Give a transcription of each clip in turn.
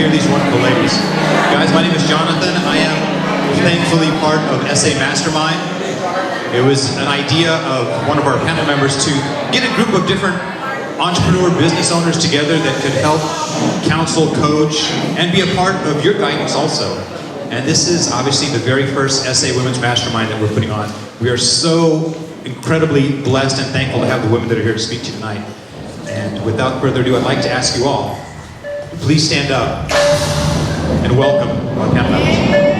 of these wonderful ladies. Guys, my name is Jonathan. I am thankfully part of SA Mastermind. It was an idea of one of our panel members to get a group of different entrepreneur business owners together that could help counsel, coach, and be a part of your guidance also. And this is obviously the very first SA Women's Mastermind that we're putting on. We are so incredibly blessed and thankful to have the women that are here to speak to you tonight. And without further ado, I'd like to ask you all, please stand up and welcome our panel members.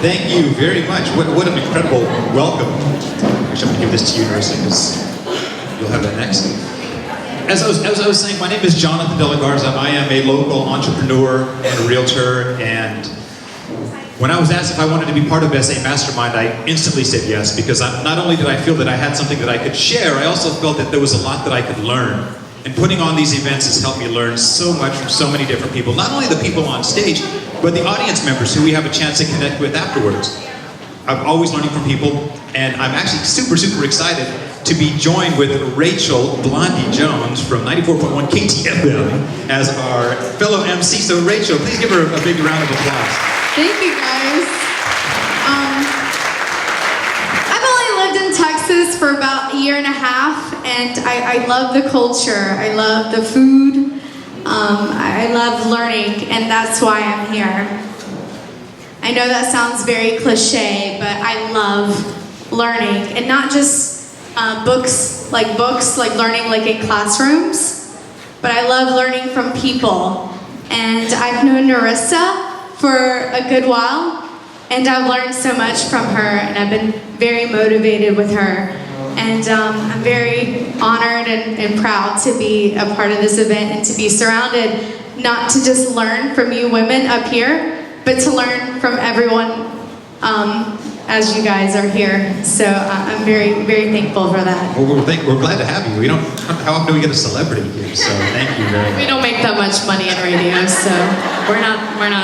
Thank you very much. What an incredible welcome. Actually, I'm going to give this to you, Narissa, because you'll have that next. As I was saying, my name is Jonathan De La Garza. I am a local entrepreneur and a realtor. And when I was asked if I wanted to be part of SA Mastermind, I instantly said yes, because not only did I feel that I had something that I could share, I also felt that there was a lot that I could learn. And putting on these events has helped me learn so much from so many different people. Not only the people on stage, but the audience members who we have a chance to connect with afterwards. I'm always learning from people, and I'm actually super, super excited to be joined with Rachel Blondie Jones from 94.1 KTFM as our fellow MC. So Rachel, please give her a big round of applause. Thank you, guys. I've only lived in Texas for about a year and a half, and I love the culture. I love the food. I love learning, and that's why I'm here. I know that sounds very cliche, but I love learning, and not just books like learning like in classrooms, but I love learning from people. And I've known Narissa for a good while, and I've learned so much from her, and I've been very motivated with her. And I'm very honored and proud to be a part of this event and to be surrounded, not to just learn from you women up here, but to learn from everyone as you guys are here. So I'm very, very thankful for that. Well, we're glad to have you. How often do we get a celebrity here? So thank you very much. We don't make that much money in radio, so we're not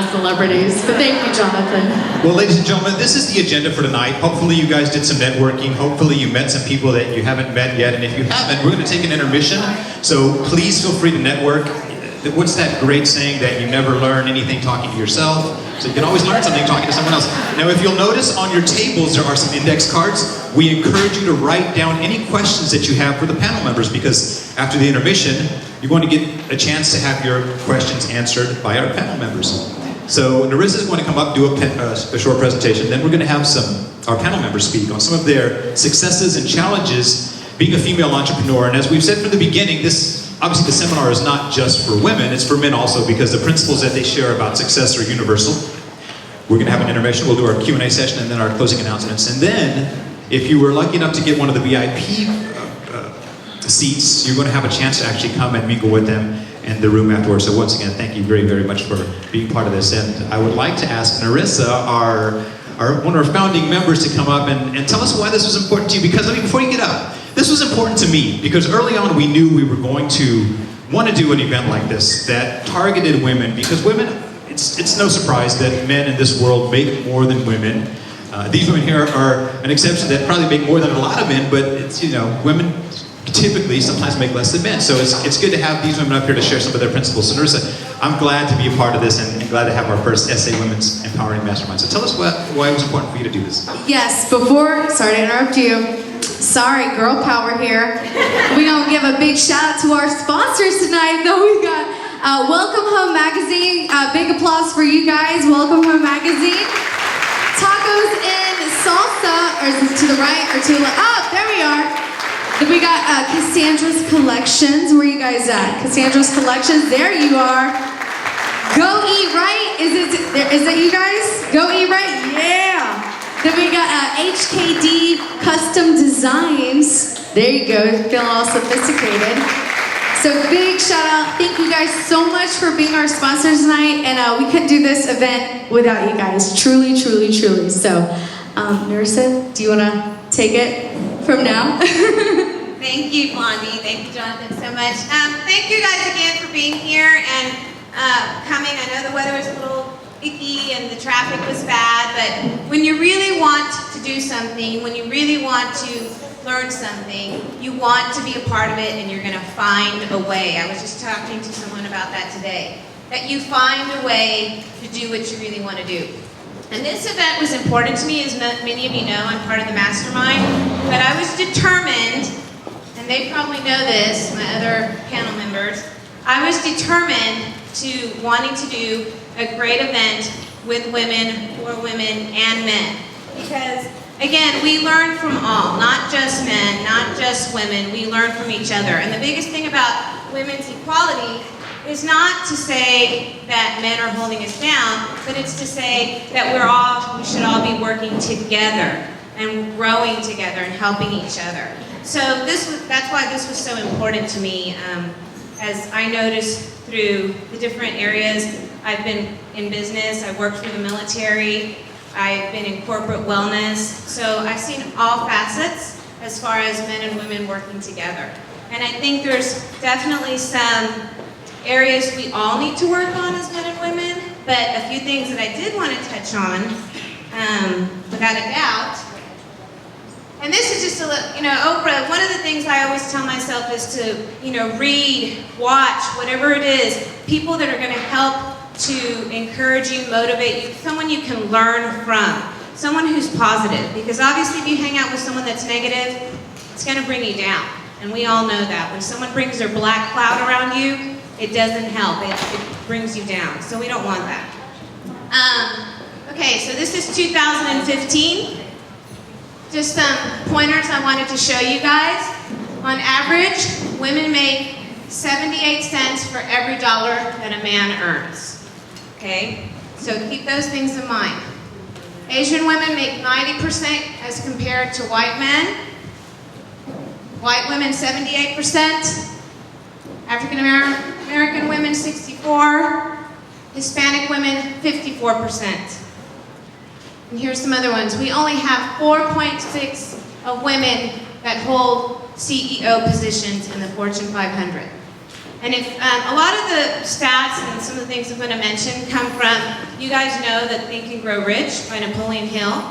celebrities. But thank you, Jonathan. Well, ladies and gentlemen, this is the agenda for tonight. Hopefully you guys did some networking. Hopefully you met some people that you haven't met yet. And if you haven't, we're going to take an intermission. So please feel free to network. What's that great saying that you never learn anything talking to yourself? So you can always learn something talking to someone else. Now, if you'll notice on your tables, there are some index cards. We encourage you to write down any questions that you have for the panel members, because after the intermission, you're going to get a chance to have your questions answered by our panel members. So Narissa is going to come up, do a short presentation. Then we're going to have our panel members speak on some of their successes and challenges being a female entrepreneur. And as we've said from the beginning, obviously the seminar is not just for women, it's for men also, because the principles that they share about success are universal. We're going to have an intermission, we'll do our Q&A session, and then our closing announcements. And then, if you were lucky enough to get one of the VIP seats, you're going to have a chance to actually come and mingle with them in the room afterwards. So once again, thank you very, very much for being part of this. And I would like to ask Narissa, one of our founding members, to come up and tell us why this was important to you. Because, before you get up, this was important to me because early on we knew we were going to want to do an event like this that targeted women, because women, it's no surprise that men in this world make more than women. These women here are an exception that probably make more than a lot of men, but it's, women typically sometimes make less than men. So it's good to have these women up here to share some of their principles. So Narissa, I'm glad to be a part of this and glad to have our first SA Women's Empowering Mastermind. So tell us why it was important for you to do this. Yes, sorry to interrupt you. Sorry, girl power here. We gonna give a big shout out to our sponsors tonight, though. We got Welcome Home Magazine. Big applause for you guys. Welcome Home Magazine. Tacos and salsa, or is it to the right or to the left? Oh, there we are. Then we got Cassandra's Collections. Where you guys at? Cassandra's Collections. There you are. Go Eat Right. Is it you guys? Go Eat Right. Yeah. Then we got HKD Custom Designs. There you go, feeling all sophisticated. So big shout out. Thank you guys so much for being our sponsors tonight. And we couldn't do this event without you guys. Truly, truly, truly. So, Narissa, do you want to take it from now? Thank you, Blondie. Thank you, Jonathan, so much. Thank you guys again for being here and coming. I know the weather was a little icky and the traffic was bad, but when you really want to do something, when you really want to learn something, you want to be a part of it and you're going to find a way. I was just talking to someone about that today. That you find a way to do what you really want to do. And this event was important to me, as many of you know, I'm part of the Mastermind, but I was determined, and they probably know this, my other panel members, I was determined to wanting to do a great event with women, for women, and men. Because, again, we learn from all, not just men, not just women, we learn from each other. And the biggest thing about women's equality is not to say that men are holding us down, but it's to say that we should all be working together and growing together and helping each other. So that's why this was so important to me, as I noticed through the different areas. I've been in business, I've worked for the military, I've been in corporate wellness, so I've seen all facets as far as men and women working together. And I think there's definitely some areas we all need to work on as men and women, but a few things that I did want to touch on, without a doubt. And this is just a little, Oprah, one of the things I always tell myself is to, read, watch, whatever it is, people that are going to help to encourage you, motivate you, someone you can learn from, someone who's positive. Because obviously if you hang out with someone that's negative, it's going to bring you down. And we all know that. When someone brings their black cloud around you, it doesn't help. It brings you down. So we don't want that. Okay, so this is 2015. Just some pointers I wanted to show you guys. On average, women make 78 cents for every dollar that a man earns. Okay, so keep those things in mind. Asian women make 90% as compared to white men. White women 78%. African American women 64%. Hispanic women 54%. And here's some other ones. We only have 4.6 of women that hold CEO positions in the Fortune 500. And if a lot of the stats and some of the things I'm going to mention come from, you guys know that Think and Grow Rich by Napoleon Hill.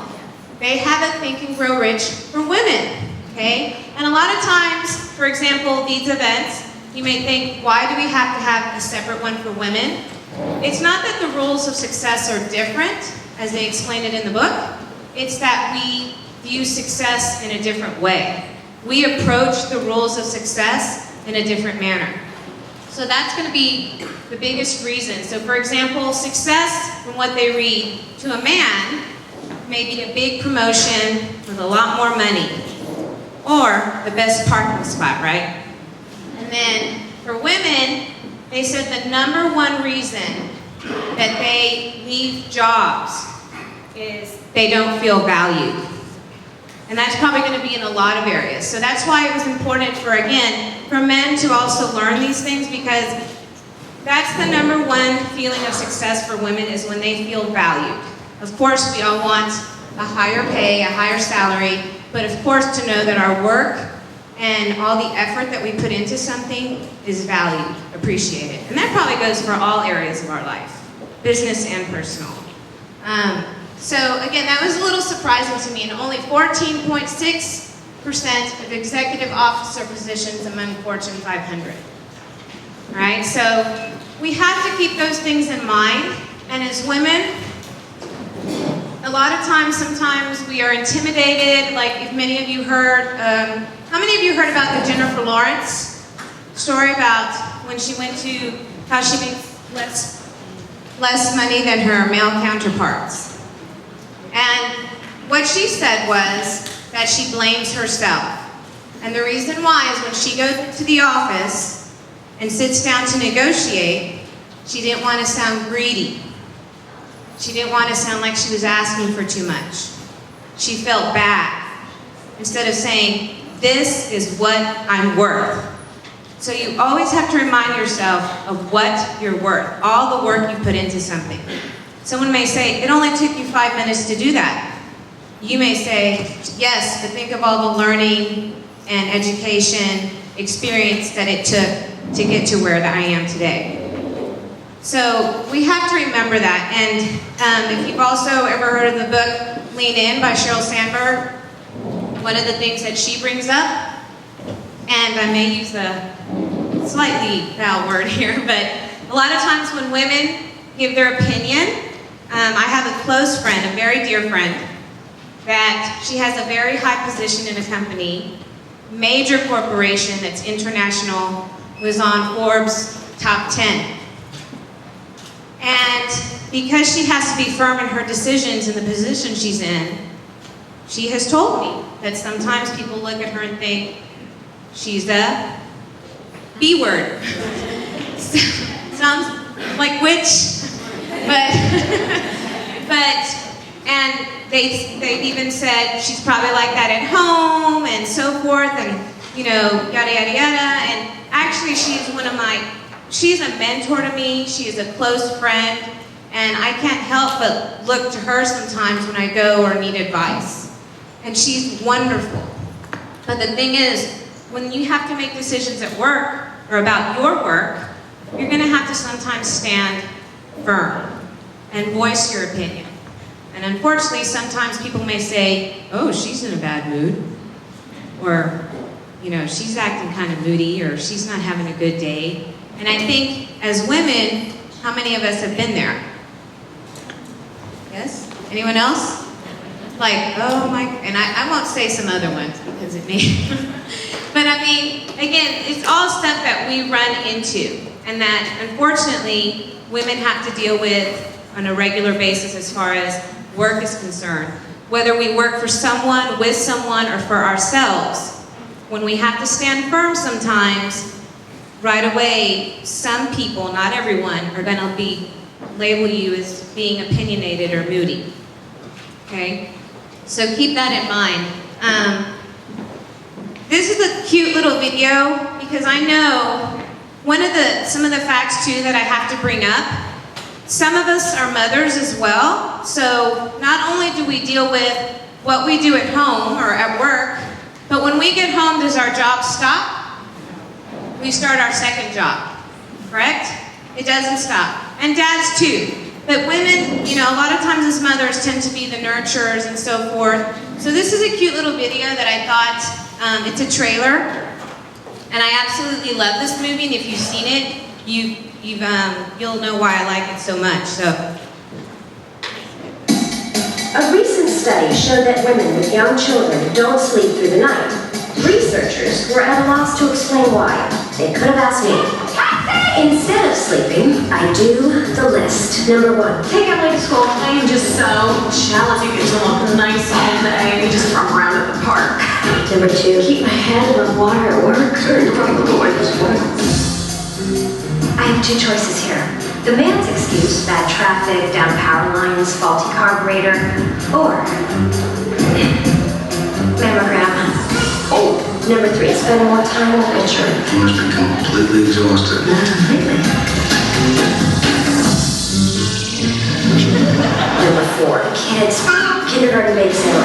They have a Think and Grow Rich for women, okay? And a lot of times, for example, these events, you may think, why do we have to have a separate one for women? It's not that the rules of success are different, as they explain it in the book. It's that we view success in a different way. We approach the rules of success in a different manner. So that's going to be the biggest reason. So for example, success, from what they read, to a man may be a big promotion with a lot more money, or the best parking spot, right? And then for women, they said the number one reason that they leave jobs is they don't feel valued. And that's probably going to be in a lot of areas. So that's why it was important for men to also learn these things, because that's the number one feeling of success for women, is when they feel valued. Of course, we all want a higher pay, a higher salary, but of course to know that our work and all the effort that we put into something is valued, appreciated. And that probably goes for all areas of our life, business and personal. So again, that was a little surprising to me, and only 14.6% of executive officer positions among Fortune 500. All right, so we have to keep those things in mind, and as women, a lot of times, sometimes we are intimidated, like if many of you heard, how many of you heard about the Jennifer Lawrence story about when she went to, how she makes less money than her male counterparts? And what she said was that she blames herself. And the reason why is when she goes into the office and sits down to negotiate, she didn't want to sound greedy. She didn't want to sound like she was asking for too much. She felt bad. Instead of saying, this is what I'm worth. So you always have to remind yourself of what you're worth, all the work you put into something. Someone may say, it only took you 5 minutes to do that. You may say, yes, but think of all the learning and education, experience that it took to get to where that I am today. So we have to remember that. And if you've also ever heard of the book Lean In by Sheryl Sandberg, one of the things that she brings up, and I may use a slightly foul word here, but a lot of times when women give their opinion, I have a close friend, a very dear friend, that she has a very high position in a company, major corporation that's international, was on Forbes top 10. And because she has to be firm in her decisions in the position she's in, she has told me that sometimes people look at her and think she's a B word. Sounds like witch, and they've even said she's probably like that at home and so forth, and yada yada yada. And actually, she's a mentor to me. She is a close friend, and I can't help but look to her sometimes when I go or need advice. And she's wonderful. But the thing is, when you have to make decisions at work or about your work, you're going to have to sometimes stand firm and voice your opinion. And unfortunately, sometimes people may say, oh, she's in a bad mood, or she's acting kind of moody, or she's not having a good day. And I think as women, how many of us have been there? Yes? Anyone else? Like, oh my, and I won't say some other ones because it may, but I mean, again, it's all stuff that we run into, and that unfortunately women have to deal with on a regular basis as far as work is concerned. Whether we work for someone, with someone, or for ourselves, when we have to stand firm sometimes, right away, some people, not everyone, are going to label you as being opinionated or moody. Okay? So keep that in mind. This is a cute little video because I know some of the facts too that I have to bring up. Some of us are mothers as well. So not only do we deal with what we do at home or at work, but when we get home, does our job stop? We start our second job, correct? It doesn't stop. And dads too. But women, a lot of times as mothers tend to be the nurturers and so forth. So this is a cute little video that I thought, it's a trailer. And I absolutely love this movie, and if you've seen it, you'll know why I like it so much. So. A recent study showed that women with young children don't sleep through the night. Researchers were at a loss to explain why. They could have asked me. Instead of sleeping, I do the list. Number 1. Take him late to school. I am just so jealous. You get to look nice all day. You just run around at the park. Number 2. Keep my head above water at work. I have 2 choices here. The man's excuse, bad traffic, down power lines, faulty carburetor, or mammogram. Oh. Number 3, spend more time in the picture. You must be completely exhausted. Number 4, kids, kindergarten babysitter,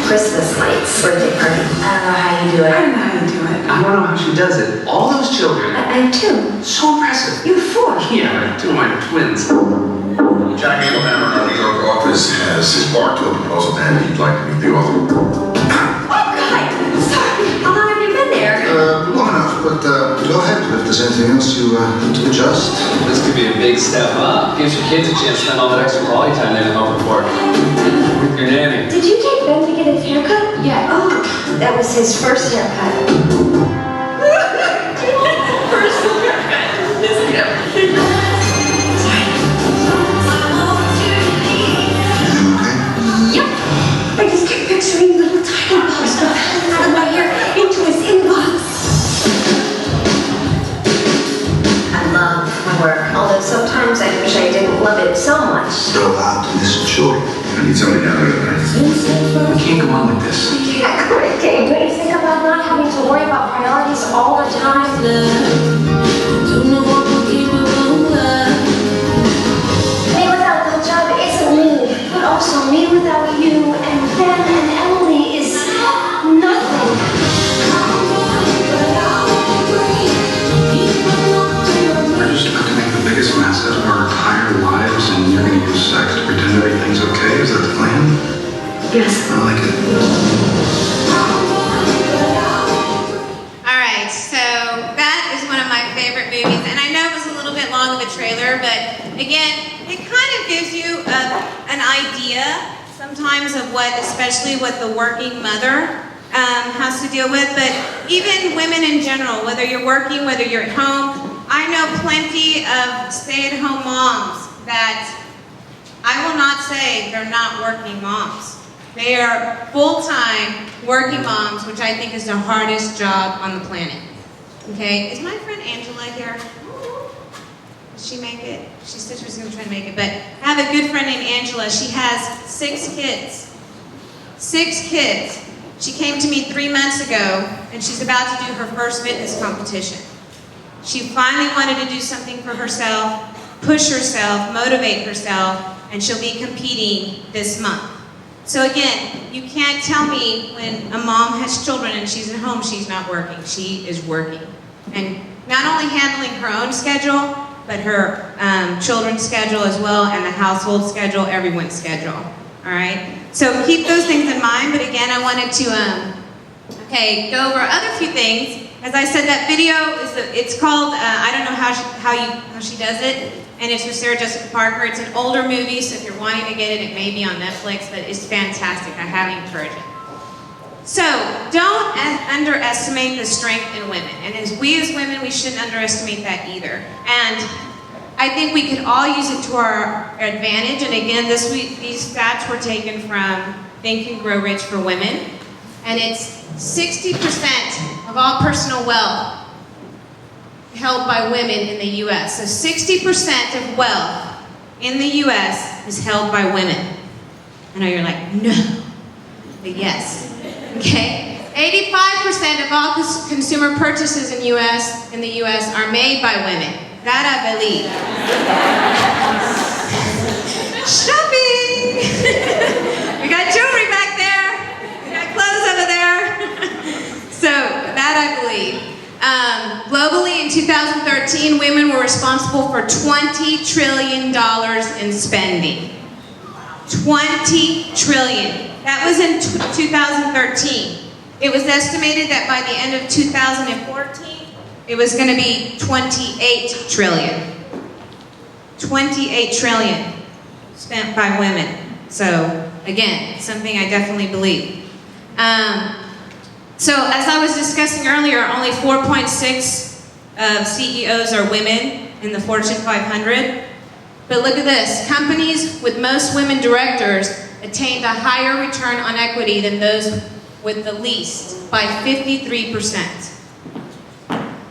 Christmas lights, birthday party. I don't know how you do it. I don't know how you do it. I don't know how she does it. All those children. I have 2. So impressive. You have 4. Yeah, 2 of my twins. Jack Abraham in the New York office has his bar to a proposal and he'd like to meet the author. Oh, God! Sorry. How long have you been there? Long enough, but go ahead if there's anything else to adjust. This could be a big step up. Gives your kids a chance to spend all that extra quality time they didn't hope for. With your nanny. Did you take Ben to get his haircut? Yeah. Oh, that was his first haircut. First haircut. Isn't it? Yep. I just kept picturing little tiny bobs falling out of my hair into his inbox. I love my work, although sometimes I wish I didn't love it so much. They're allowed to miss children. I need somebody down there tonight. We can't go on like this. Yeah, great game. Don't you think about not having to worry about priorities all the time? Again, it kind of gives you an idea sometimes of what, especially what the working mother has to deal with, but even women in general, whether you're working, whether you're at home, I know plenty of stay-at-home moms that I will not say they're not working moms. They are full-time working moms, which I think is the hardest job on the planet. Okay, is my friend Angela here? Did she make it? She said she was going to try to make it, but I have a good friend named Angela. She has 6 kids. 6 kids. She came to me 3 months ago, and she's about to do her first fitness competition. She finally wanted to do something for herself, push herself, motivate herself, and she'll be competing this month. So again, you can't tell me when a mom has children and she's at home, she's not working. She is working. And not only handling her own schedule, but her children's schedule as well, and the household schedule, everyone's schedule. All right? So keep those things in mind, but again, I wanted to go over other few things. As I said, that video it's called I don't know how she does it, and it's with Sarah Jessica Parker. It's an older movie, so if you're wanting to get it, it may be on Netflix, but it's fantastic. I highly encourage it. So don't underestimate the strength in women, and as women, we shouldn't underestimate that either. And I think we could all use it to our advantage. And again, this week these stats were taken from Think and Grow Rich for Women, and it's 60% of all personal wealth held by women in the U.S. So 60% of wealth in the U.S. is held by women. I know you're like, no, but yes. Okay? 85% of all consumer purchases in the U.S. are made by women. That I believe. Shopping! We got jewelry back there. We got clothes over there. So, that I believe. Globally, in 2013, women were responsible for $20 trillion in spending. $20 trillion. That was in 2013. It was estimated that by the end of 2014, it was going to be 28 trillion. 28 trillion spent by women. So, again, something I definitely believe. So, as I was discussing earlier, only 4.6 of CEOs are women in the Fortune 500. But look at this. Companies with most women directors attained a higher return on equity than those with the least by 53%.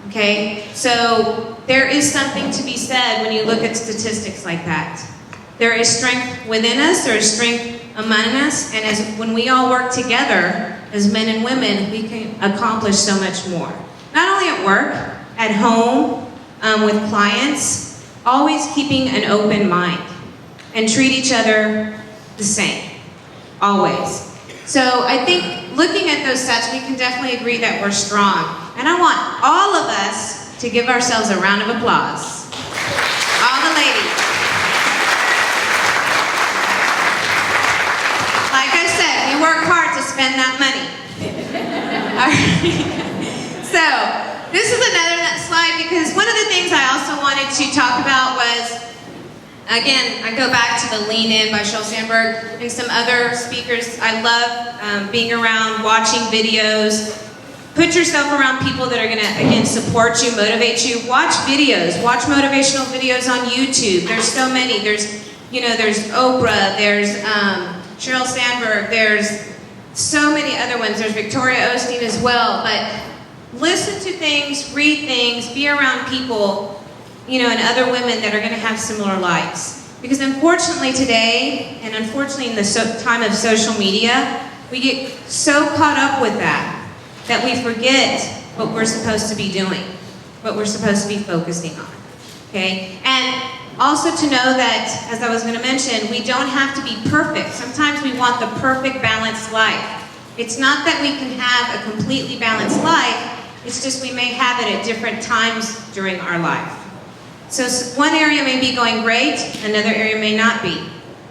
Okay? So, there is something to be said when you look at statistics like that. There is strength within us, there is strength among us, and when we all work together, as men and women, we can accomplish so much more. Not only at work, at home, with clients, always keeping an open mind and treat each other the same, always. So I think looking at those stats, we can definitely agree that we're strong. And I want all of us to give ourselves a round of applause. All the ladies. Like I said, we work hard to spend that money. All right. So, this is another slide because one of the things I also wanted to talk about was, again, I go back to the Lean In by Sheryl Sandberg and some other speakers. I love being around, watching videos. Put yourself around people that are going to, again, support you, motivate you. Watch videos. Watch motivational videos on YouTube. There's so many. There's Oprah. There's Sheryl Sandberg. There's so many other ones. There's Victoria Osteen as well. But listen to things, read things, be around people, and other women that are going to have similar lives. Because unfortunately today, and unfortunately in the time of social media, we get so caught up with that we forget what we're supposed to be doing, what we're supposed to be focusing on. Okay? And also to know that, as I was going to mention, we don't have to be perfect. Sometimes we want the perfect balanced life. It's not that we can have a completely balanced life, it's just we may have it at different times during our life. So one area may be going great, another area may not be.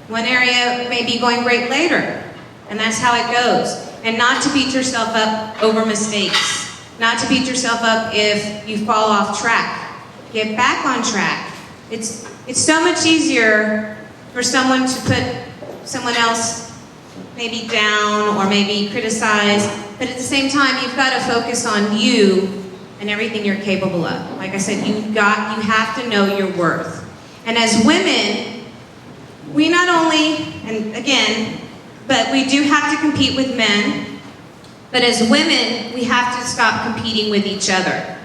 One area may be going great later, and that's how it goes. And not to beat yourself up over mistakes. Not to beat yourself up if you fall off track. Get back on track. It's so much easier for someone to put someone else maybe down or maybe criticize, but at the same time, you've got to focus on you and everything you're capable of. Like I said, you have to know your worth. And as women, we not only, and again, but we do have to compete with men, but as women, we have to stop competing with each other.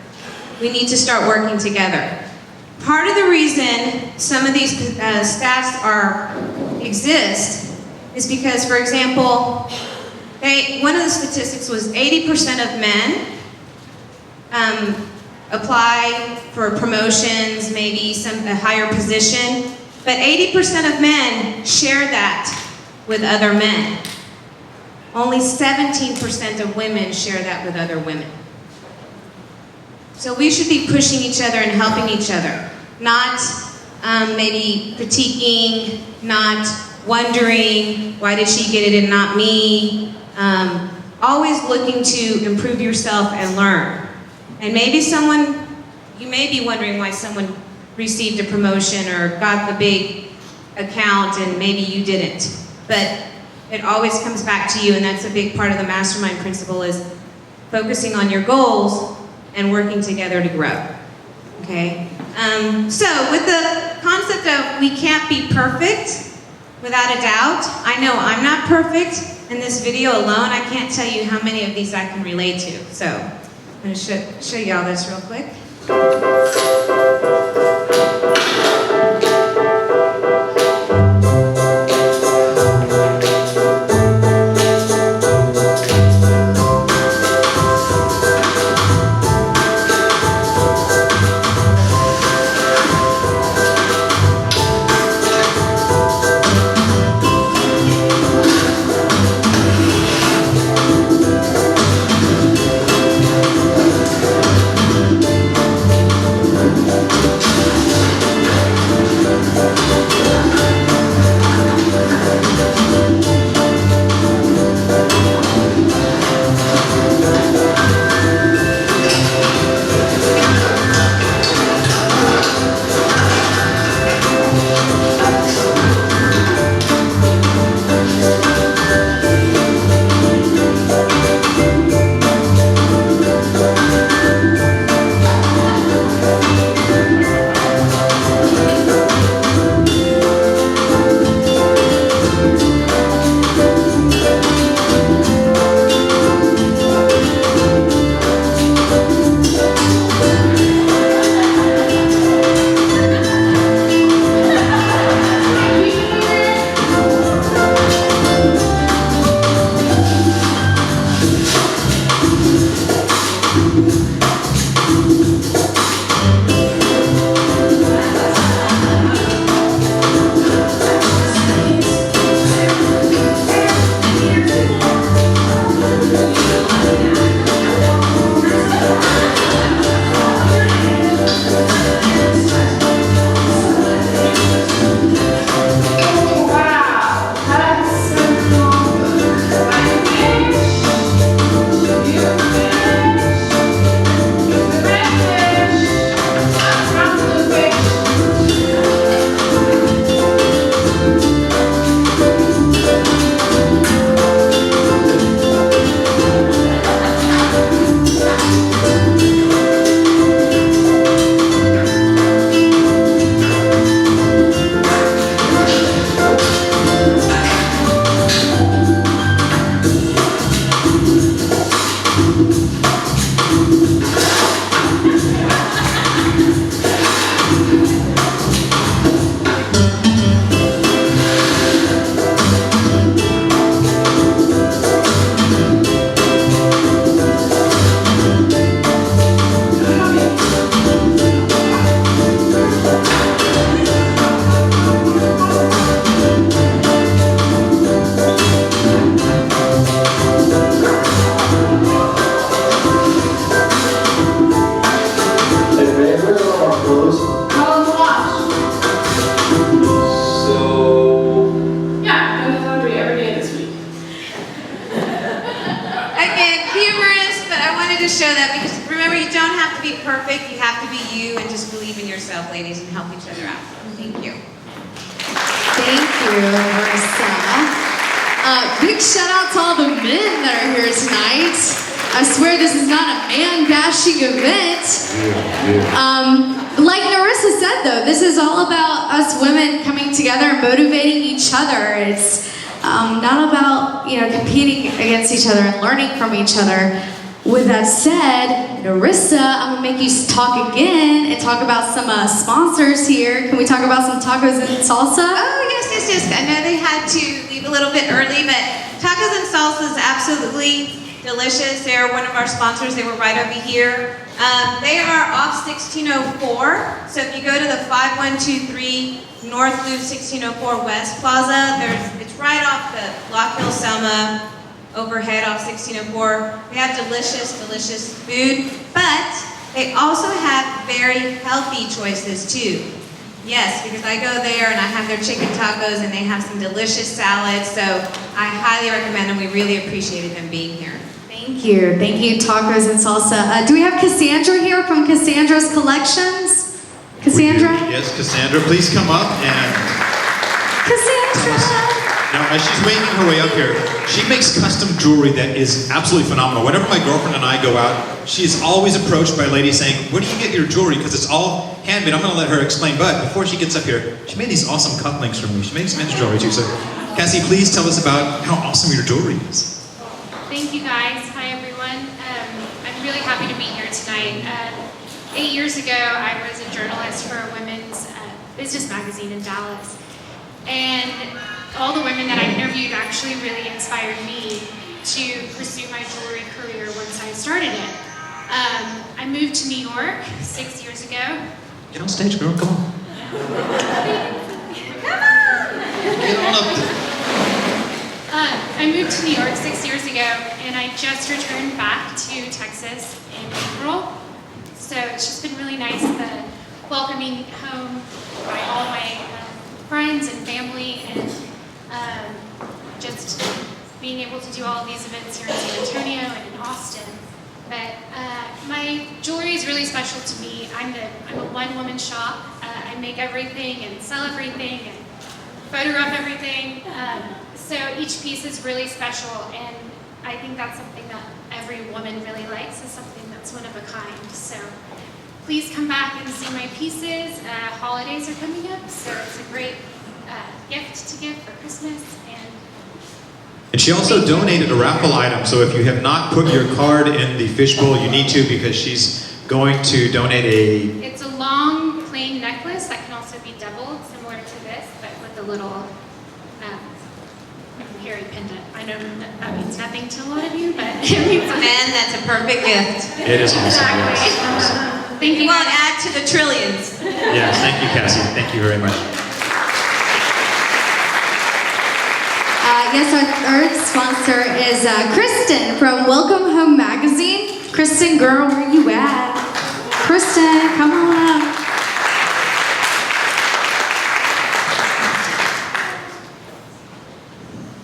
We need to start working together. Part of the reason some of these stats exist is because, for example, one of the statistics was 80% of men apply for promotions, maybe a higher position, but 80% of men share that with other men. Only 17% of women share that with other women. So we should be pushing each other and helping each other, not maybe critiquing, not wondering, why did she get it and not me? Always looking to improve yourself and learn. And maybe you may be wondering why someone received a promotion or got the big account and maybe you didn't. But it always comes back to you, and that's a big part of the Mastermind principle, is focusing on your goals and working together to grow. Okay? So with the concept of we can't be perfect, without a doubt, I know I'm not perfect. In this video alone, I can't tell you how many of these I can relate to. So I'm going to show you all this real quick. remember, you don't have to be perfect. You have to be you and just believe in yourself, ladies, and help each other out. Thank you. Thank you, Marissa. Big shout out to all the men that are here tonight. I swear this is not a man-bashing event. Like Narissa said, though, this is all about us women coming together and motivating each other. It's not about, competing against each other and learning from each other. With that said, Narissa, I'm gonna make you talk again and talk about some sponsors here. Can we talk about some tacos and salsa? Oh, yes. I know they had to leave a little bit early, but tacos and salsa is absolutely delicious. They're one of our sponsors. They were right over here. They are off 1604. So if you go to the 5123 North Loop 1604 West Plaza, it's right off the Lockville Selma overhead off 1604. They have delicious food, but they also have very healthy choices too. Yes, because I go there and I have their chicken tacos and they have some delicious salads, so I highly recommend them. We really appreciated them being here. Thank you, tacos and salsa. Do we have Cassandra here from Cassandra's Collections? Cassandra? Yes, Cassandra, please come up and... Cassandra! Now, as she's making her way up here, she makes custom jewelry that is absolutely phenomenal. Whenever my girlfriend and I go out, she's always approached by ladies saying, where do you get your jewelry? Because it's all handmade. I'm going to let her explain, but before she gets up here, she made these awesome cufflinks for me. She made some men's jewelry too. So, Cassie, please tell us about how awesome your jewelry is. Thank you, guys. Hi, everyone. I'm really happy to be here tonight. 8 years ago, I was a journalist for a women's business magazine in Dallas. And all the women that I interviewed actually really inspired me to pursue my jewelry career once I started it. I moved to New York 6 years ago. Get on stage, girl. Come on. Get on up there. I moved to New York 6 years ago, and I just returned back to Texas in April. So it's just been really nice, the welcoming home by all my friends and family, and just being able to do all of these events here in San Antonio and in Austin. But my jewelry is really special to me. I'm a one-woman shop. I make everything and sell everything and photograph everything. So each piece is really special, and I think that's something that every woman really likes, is something that's one of a kind. So please come back and see my pieces. Holidays are coming up, so it's a great gift to give for Christmas. And she also donated a raffle item, so if you have not put your card in the fishbowl, you need to, because she's going to donate It's a long, plain necklace that can also be doubled, similar to this, but with a little hairy pendant. I know that means nothing to a lot of you, but it means something. Man, that's a perfect gift. It is awesome. Exactly. Yes. Thank you. Won't add to the trillions. Yes, thank you, Cassie. Thank you very much. Yes, our third sponsor is Kristen from Welcome Home Magazine. Kristen, girl, where you at? Kristen, come on up.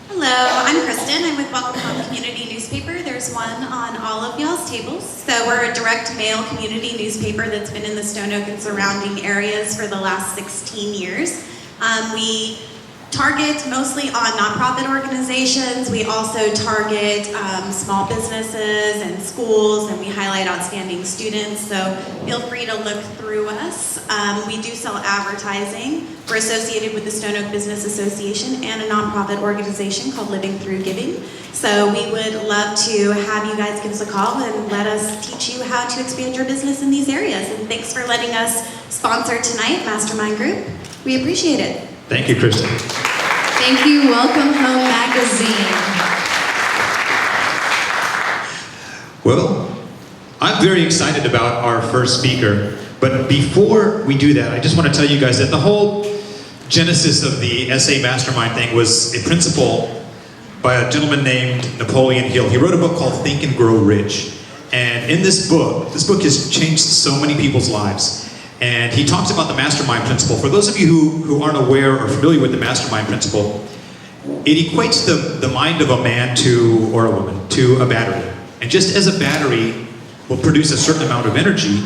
Hello, I'm Kristen. I'm with Welcome Home Community Newspaper. There's one on all of y'all's tables. So we're a direct mail community newspaper that's been in the Stone Oak and surrounding areas for the last 16 years. We target mostly on nonprofit organizations. We also target small businesses and schools, and we highlight outstanding students. So feel free to look through us. We do sell advertising. We're associated with the Stone Oak Business Association and a nonprofit organization called Living Through Giving. So we would love to have you guys give us a call and let us teach you how to expand your business in these areas. And thanks for letting us sponsor tonight, Mastermind Group. We appreciate it. Thank you, Kristen. Thank you, Welcome Home Magazine. Well, I'm very excited about our first speaker, but before we do that, I just want to tell you guys that the whole genesis of the SA Mastermind thing was a principle by a gentleman named Napoleon Hill. He wrote a book called Think and Grow Rich. And in this book has changed so many people's lives. And he talks about the mastermind principle. For those of you who aren't aware or familiar with the mastermind principle, it equates the mind of a man or a woman to a battery. And just as a battery will produce a certain amount of energy,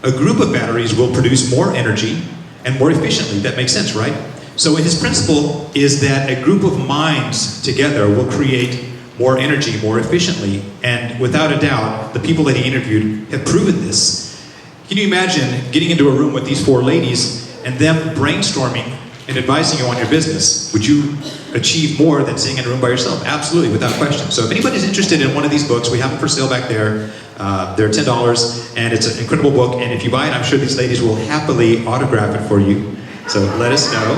a group of batteries will produce more energy and more efficiently. That makes sense, right? So his principle is that a group of minds together will create more energy more efficiently. And without a doubt, the people that he interviewed have proven this. Can you imagine getting into a room with these 4 ladies and them brainstorming and advising you on your business? Would you achieve more than sitting in a room by yourself? Absolutely, without question. So if anybody's interested in one of these books, we have them for sale back there. They're $10, and it's an incredible book. And if you buy it, I'm sure these ladies will happily autograph it for you. So let us know.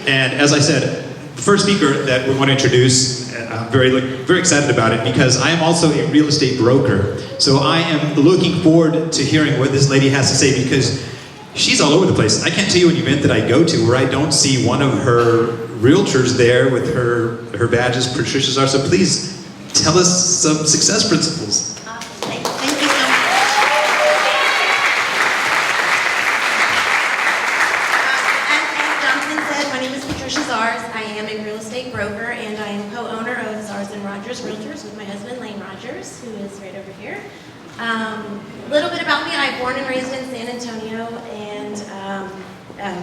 And as I said, the first speaker that we want to introduce, I'm very excited about it because I am also a real estate broker. So I am looking forward to hearing what this lady has to say because she's all over the place. I can't tell you an event that I go to where I don't see one of her realtors there with her badges, Patricia Zars. So please tell us some success principles. Thank you so much. As Jonathan said, my name is Patricia Zars. I am a real estate broker and I am co-owner of Zars and Rogers Realtors with my husband Lane Rogers, who is right over here. A little bit about me, I was born and raised in San Antonio and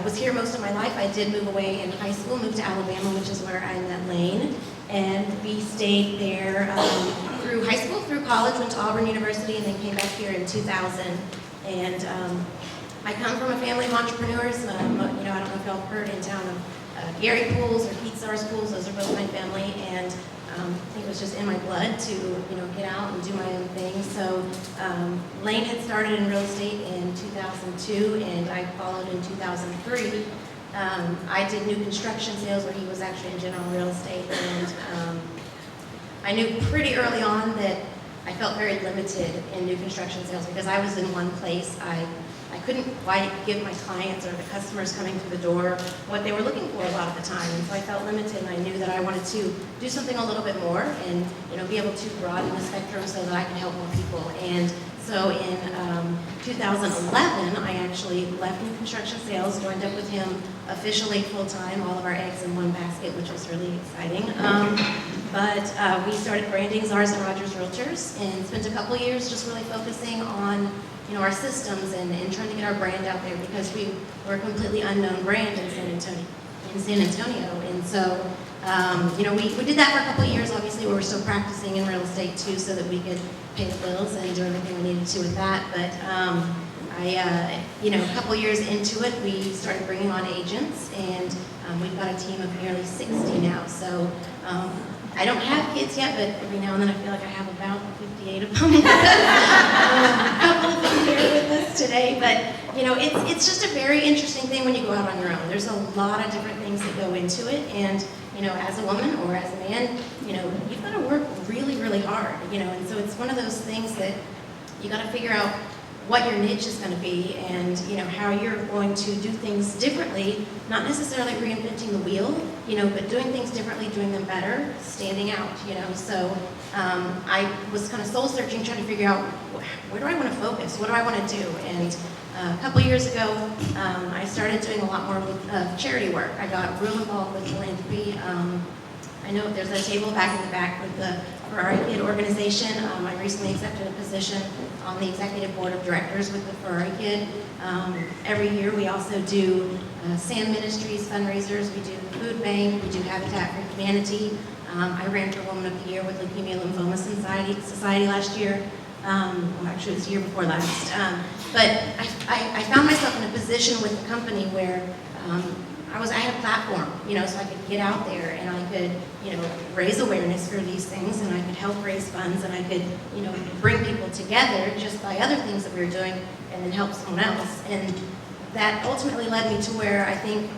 was here most of my life. I did move away in high school, moved to Alabama, which is where I met Lane. And we stayed there through high school, through college, went to Auburn University, and then came back here in 2000. And I come from a family of entrepreneurs. I don't know if y'all have heard in town of Gary Pools or Pete Zars Pools. Those are both my family. And I think it was just in my blood to get out and do my own thing. So Lane had started in real estate in 2002, and I followed in 2003. I did new construction sales where he was actually in general real estate, and I knew pretty early on that I felt very limited in new construction sales because I was in one place. I couldn't quite give my clients or the customers coming through the door what they were looking for a lot of the time, and so I felt limited, and I knew that I wanted to do something a little bit more and be able to broaden the spectrum so that I can help more people. And so in 2011, I actually left new construction sales, joined up with him officially full-time, all of our eggs in one basket, which was really exciting. But we started branding Zars and Rogers Realtors and spent a couple years just really focusing on our systems and trying to get our brand out there because we were a completely unknown brand in San Antonio. And so, we did that for a couple of years. Obviously, we were still practicing in real estate too so that we could pay the bills and do everything we needed to with that. But a couple of years into it, we started bringing on agents, and we've got a team of nearly 60 now. So I don't have kids yet, but every now and then I feel like I have about 58 of them. A couple of them here with us today, but it's just a very interesting thing when you go out on your own. There's a lot of different things that go into it, and as a woman or as a man, you've got to work really, really hard, and so it's one of those things that you got to figure out what your niche is going to be and how you're going to do things differently, not necessarily reinventing the wheel, but doing things differently, doing them better, standing out, So I was kind of soul searching, trying to figure out where do I want to focus, what do I want to do, and a couple years ago I started doing a lot more with charity work. I got real involved with philanthropy. I know there's a table back in the back with the Furora Kid organization. I recently accepted a position on the executive board of directors with the Furora Kid. Every year we also do SAM Ministries fundraisers. We do the Food Bank. We do Habitat for Humanity. I ran for Woman of the Year with Leukemia Lymphoma Society last year. Well, actually, it was the year before last. But I found myself in a position with the company where I had a platform, so I could get out there and I could, raise awareness for these things, and I could help raise funds, and I could, bring people together just by other things that we were doing, and then help someone else. And that ultimately led me to where I think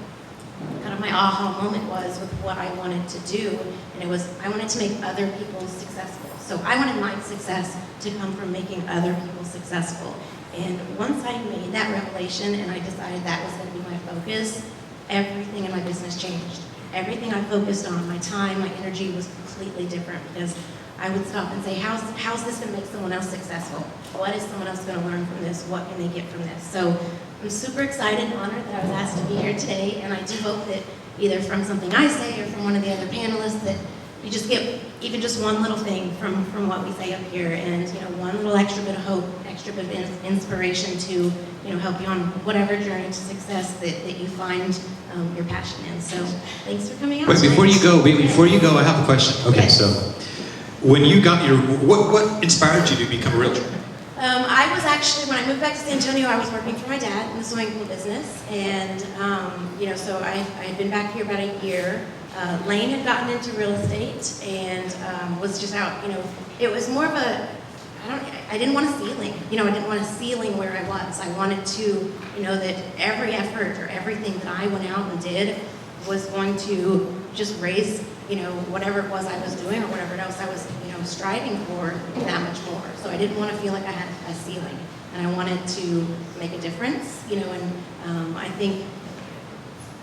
kind of my aha moment was with what I wanted to do, and it was I wanted to make other people successful. So I wanted my success to come from making other people successful. And once I made that revelation and I decided that was going to be my focus, everything in my business changed. Everything I focused on, my time, my energy was completely different because I would stop and say, how's this going to make someone else successful? What is someone else going to learn from this? What can they get from this? So I'm super excited and honored that I was asked to be here today, and I do hope that either from something I say or from one of the other panelists that you just get even just one little thing from what we say up here, and one little extra bit of hope, extra bit of inspiration to help you on whatever journey to success that you find your passion in. So thanks for coming out. Wait, before you go, I have a question. Okay, Yes. so when you got your, what inspired you to become a realtor? I was actually, when I moved back to San Antonio, I was working for my dad in the swimming pool business, and so I had been back here about a year. Lane had gotten into real estate and was just out. It was more of a, I didn't want a ceiling. I didn't want a ceiling where I was. I wanted to, that every effort or everything that I went out and did was going to just raise, whatever it was I was doing or whatever else I was, striving for that much more. So I didn't want to feel like I had a ceiling, and I wanted to make a difference, and I think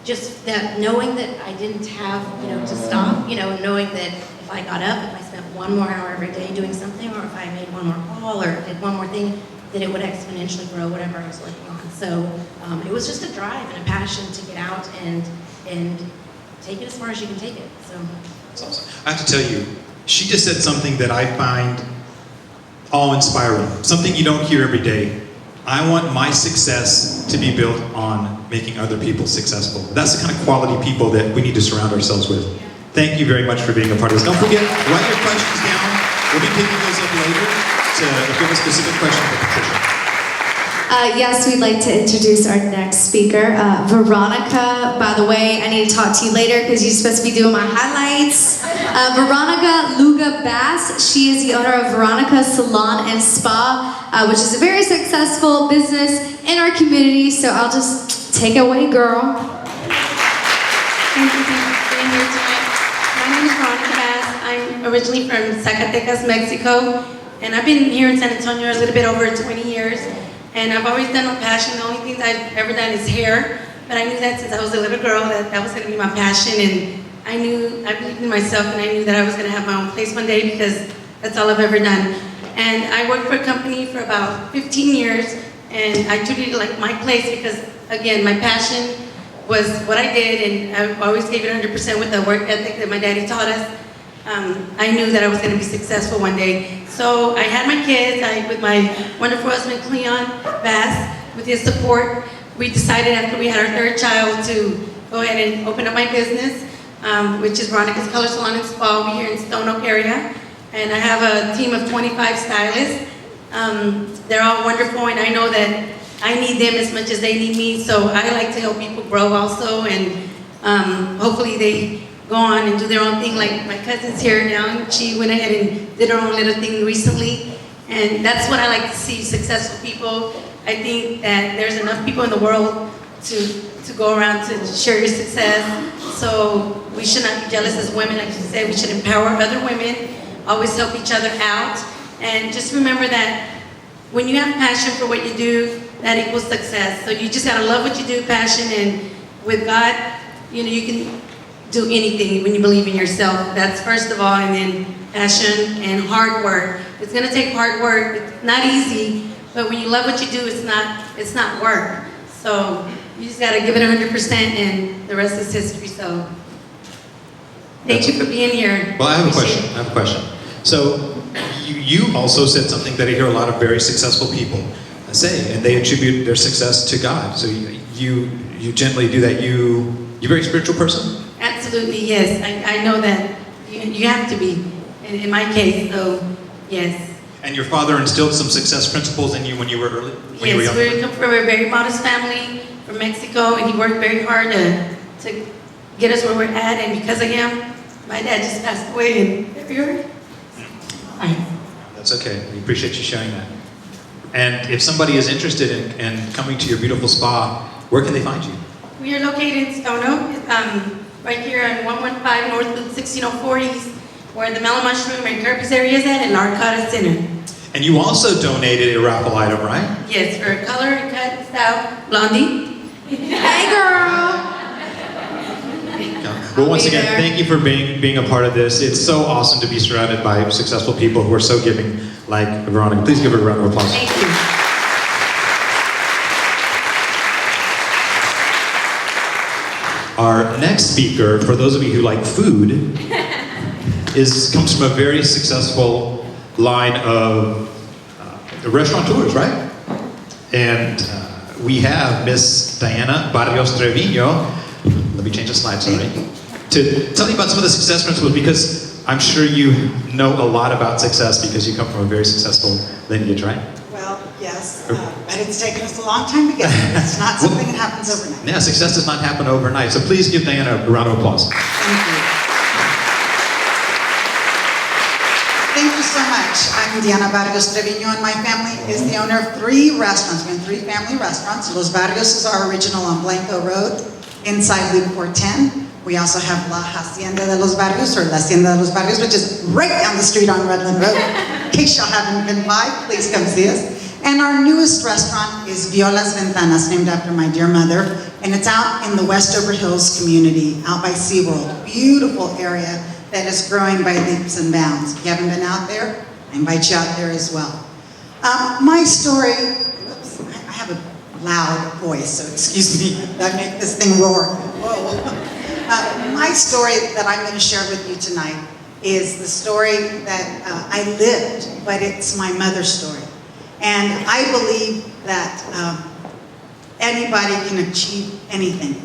just that knowing that I didn't have, to stop, knowing that if I got up, if I spent one more hour every day doing something, or if I made one more call or did one more thing, that it would exponentially grow whatever I was working on. So it was just a drive and a passion to get out and take it as far as you can take it. So That's awesome. I have to tell you, she just said something that I find awe-inspiring, something you don't hear every day. I want my success to be built on making other people successful. That's the kind of quality people that we need to surround ourselves with. Thank you very much for being a part of this. Don't forget, write your questions down. We'll be picking those up later to give a specific question for Patricia. Yes, we'd like to introduce our next speaker, Veronica. By the way, I need to talk to you later because you're supposed to be doing my highlights. Veronica Luga Bass. She is the owner of Veronica Salon and Spa, which is a very successful business in our community. So I'll just take it away, girl. Thank you for being here tonight. My name is Veronica Bass. I'm originally from Zacatecas, Mexico, and I've been here in San Antonio a little bit over 20 years. And I've always done my passion. The only things I've ever done is hair. But I knew that since I was a little girl that was going to be my passion. And I believed in myself, and I knew that I was going to have my own place one day because that's all I've ever done. And I worked for a company for about 15 years, and I treated it like my place because, again, my passion was what I did, and I always gave it 100% with the work ethic that my daddy taught us. I knew that I was going to be successful one day. So I had my kids, with my wonderful husband, Cleon Bass, with his support, we decided after we had our third child to go ahead and open up my business, which is Veronica's Color Salon and Spa. We're here in Stone Oak area, and I have a team of 25 stylists. They're all wonderful, and I know that I need them as much as they need me, so I like to help people grow also, and hopefully they go on and do their own thing. Like my cousin's here now, she went ahead and did her own little thing recently, and that's what I like to see, successful people. I think that there's enough people in the world to go around to share your success, so we should not be jealous as women. Like you said, we should empower other women, always help each other out, and just remember that when you have passion for what you do, that equals success. So you just gotta love what you do, passion, and with God, you can do anything when you believe in yourself. That's first of all, and then passion and hard work. It's gonna take hard work. It's not easy, but when you love what you do, it's not work. So you just gotta give it 100%, and the rest is history. So thank you for being here. Well, I have a question. So you also said something that I hear a lot of very successful people say, and they attribute their success to God. So you gently do that. You're a very spiritual person? Absolutely, yes. I know that you have to be, in my case, so yes. And your father instilled some success principles in you when you were early? Yes, we come from a very modest family from Mexico, and he worked very hard to get us where we're at, and because of him, my dad just passed away in February. That's okay. We appreciate you sharing that. And if somebody is interested in coming to your beautiful spa, where can they find you? We are located in Stone Oak, right here on 115 North Loop 1604 East, where the Mellow Mushroom and Kirby's area is at, and Narcotta Center. And you also donated a raffle item, right? Yes, for color and cut and style, Blondie. Hey, girl. Well, once again, thank you for being a part of this. It's so awesome to be surrounded by successful people who are so giving, like Veronica. Please give her a round of applause. Thank you. Our next speaker, for those of you who like food, comes from a very successful line of restaurateurs, right? And we have Miss Diana Vargos Trevino. Let me change the slide, sorry. To tell you about some of the success principles, because I'm sure you know a lot about success because you come from a very successful lineage, right? Well, yes, but it's taken us a long time to get there. It's not something that happens overnight. Yeah, success does not happen overnight. So please give Diana a round of applause. Thank you. Thank you so much. I'm Diana Vargos Trevino, and my family is the owner of 3 restaurants. We have 3 family restaurants. Los Vargos is our original on Blanco Road, inside Loop 410. We also have La Hacienda de los Vargos, or La Hacienda de los Vargos, which is right down the street on Redland Road. In case y'all haven't been by, please come see us. And our newest restaurant is Viola's Ventanas, named after my dear mother. And it's out in the Westover Hills community, out by SeaWorld. Beautiful area that is growing by leaps and bounds. If you haven't been out there, I invite you out there as well. My story, whoops, I have a loud voice, so excuse me, I make this thing roar. Whoa. My story that I'm going to share with you tonight is the story that I lived, but it's my mother's story. And I believe that anybody can achieve anything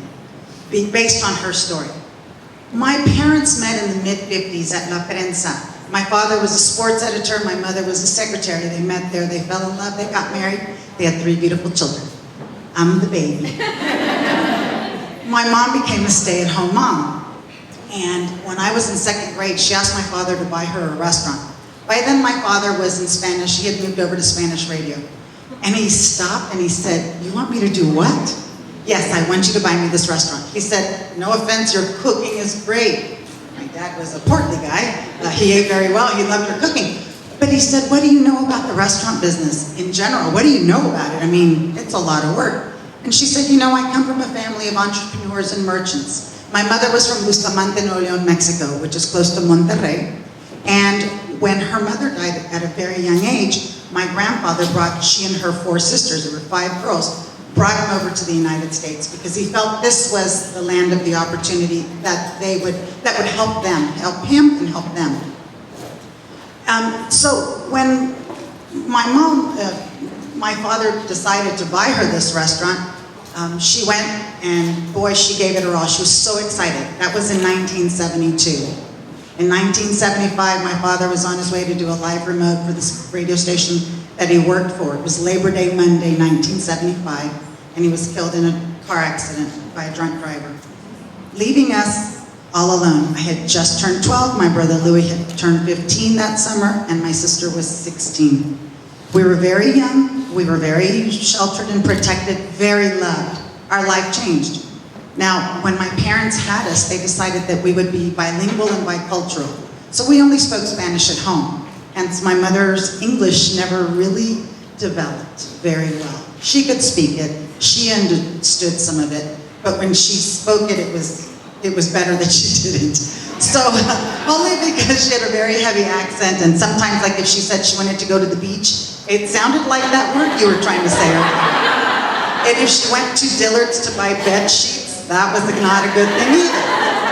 based on her story. My parents met in the mid-50s at La Prensa. My father was a sports editor, my mother was a secretary. They met there, they fell in love, they got married. They had 3 beautiful children. I'm the baby. My mom became a stay-at-home mom. And when I was in 2nd grade, she asked my father to buy her a restaurant. By then, my father was in Spanish. He had moved over to Spanish radio. And he stopped and he said, "You want me to do what?" "Yes, I want you to buy me this restaurant." He said, "No offense, your cooking is great." My dad was a portly guy. He ate very well. He loved her cooking. But he said, "What do you know about the restaurant business in general? What do you know about it? I mean, it's a lot of work." And she said, "You know, I come from a family of entrepreneurs and merchants. My mother was from Bustamante, Nuevo León, Mexico, which is close to Monterrey. And when her mother died at a very young age, my grandfather she and her 4 sisters, there were 5 girls, brought him over to the United States because he felt this was the land of the opportunity that would help them, help him and help them." So when my father decided to buy her this restaurant, she went and boy, she gave it her all. She was so excited. That was in 1972. In 1975, my father was on his way to do a live remote for this radio station that he worked for. It was Labor Day Monday, 1975, and he was killed in a car accident by a drunk driver, leaving us all alone. I had just turned 12, my brother Louis had turned 15 that summer, and my sister was 16. We were very young, we were very sheltered and protected, very loved. Our life changed. Now, when my parents had us, they decided that we would be bilingual and bicultural. So we only spoke Spanish at home. Hence, my mother's English never really developed very well. She could speak it, she understood some of it, but when she spoke it, it was better that she didn't. So, only because she had a very heavy accent, and sometimes, like if she said she wanted to go to the beach, it sounded like that word you were trying to say. And if she went to Dillard's to buy bed sheets, that was not a good thing either.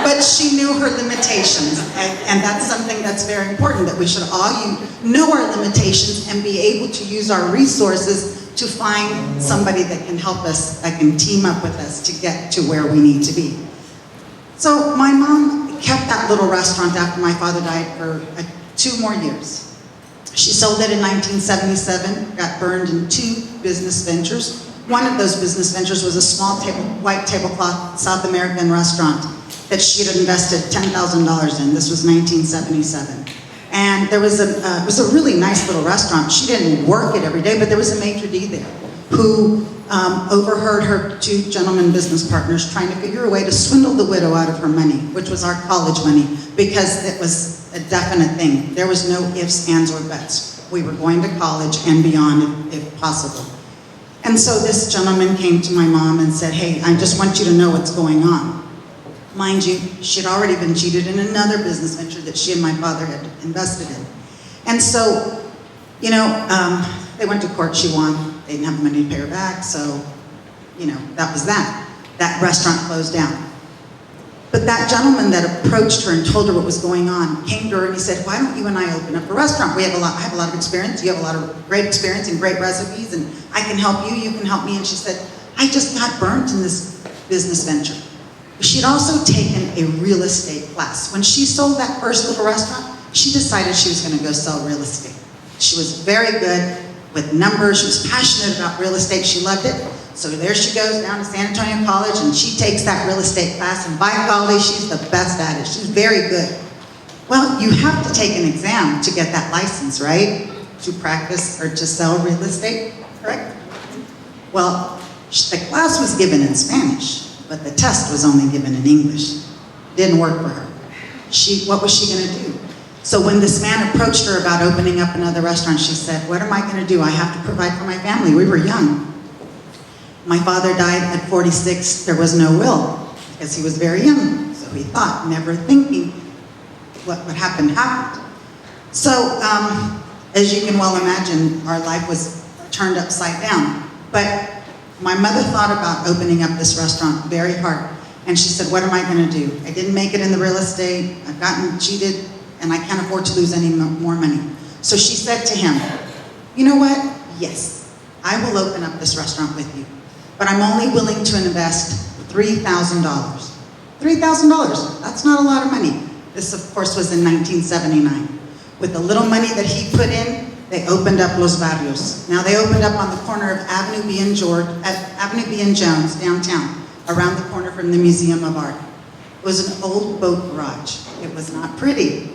But she knew her limitations, and that's something that's very important, that we should all know our limitations and be able to use our resources to find somebody that can help us, that can team up with us to get to where we need to be. So my mom kept that little restaurant after my father died for 2 more years. She sold it in 1977, got burned in 2 business ventures. One of those business ventures was a small white tablecloth South American restaurant that she had invested $10,000 in. This was 1977. And it was a really nice little restaurant. She didn't work it every day, but there was a maitre d' there who overheard her 2 gentlemen business partners trying to figure a way to swindle the widow out of her money, which was our college money, because it was a definite thing. There was no ifs, ands, or buts. We were going to college and beyond if possible. And so this gentleman came to my mom and said, "Hey, I just want you to know what's going on." Mind you, she had already been cheated in another business venture that she and my father had invested in. And so, they went to court, she won. They didn't have the money to pay her back, so, that was that. That restaurant closed down. But that gentleman that approached her and told her what was going on came to her and he said, why don't you and I open up a restaurant? I have a lot of experience, you have a lot of great experience and great recipes, and I can help you, you can help me. And she said, I just got burnt in this business venture. She'd also taken a real estate class. When she sold that first little restaurant, she decided she was gonna go sell real estate. She was very good with numbers, she was passionate about real estate, she loved it. So there she goes down to San Antonio College and she takes that real estate class, and by golly, she's the best at it. She's very good. Well, you have to take an exam to get that license, right? To practice or to sell real estate, correct? Well, the class was given in Spanish, but the test was only given in English. Didn't work for her. What was she gonna do? So when this man approached her about opening up another restaurant, she said, what am I gonna do? I have to provide for my family. We were young. My father died at 46. There was no will because he was very young. So he thought, never thinking what would happen happened. So as you can well imagine, our life was turned upside down. But my mother thought about opening up this restaurant very hard. And she said, what am I gonna do? I didn't make it in the real estate. I've gotten cheated and I can't afford to lose any more money. So she said to him, you know what? Yes, I will open up this restaurant with you. But I'm only willing to invest $3,000. $3,000, that's not a lot of money. This, of course, was in 1979. With the little money that he put in, they opened up Los Barrios. Now they opened up on the corner of Avenue B and Jones, downtown, around the corner from the Museum of Art. It was an old boat garage. It was not pretty.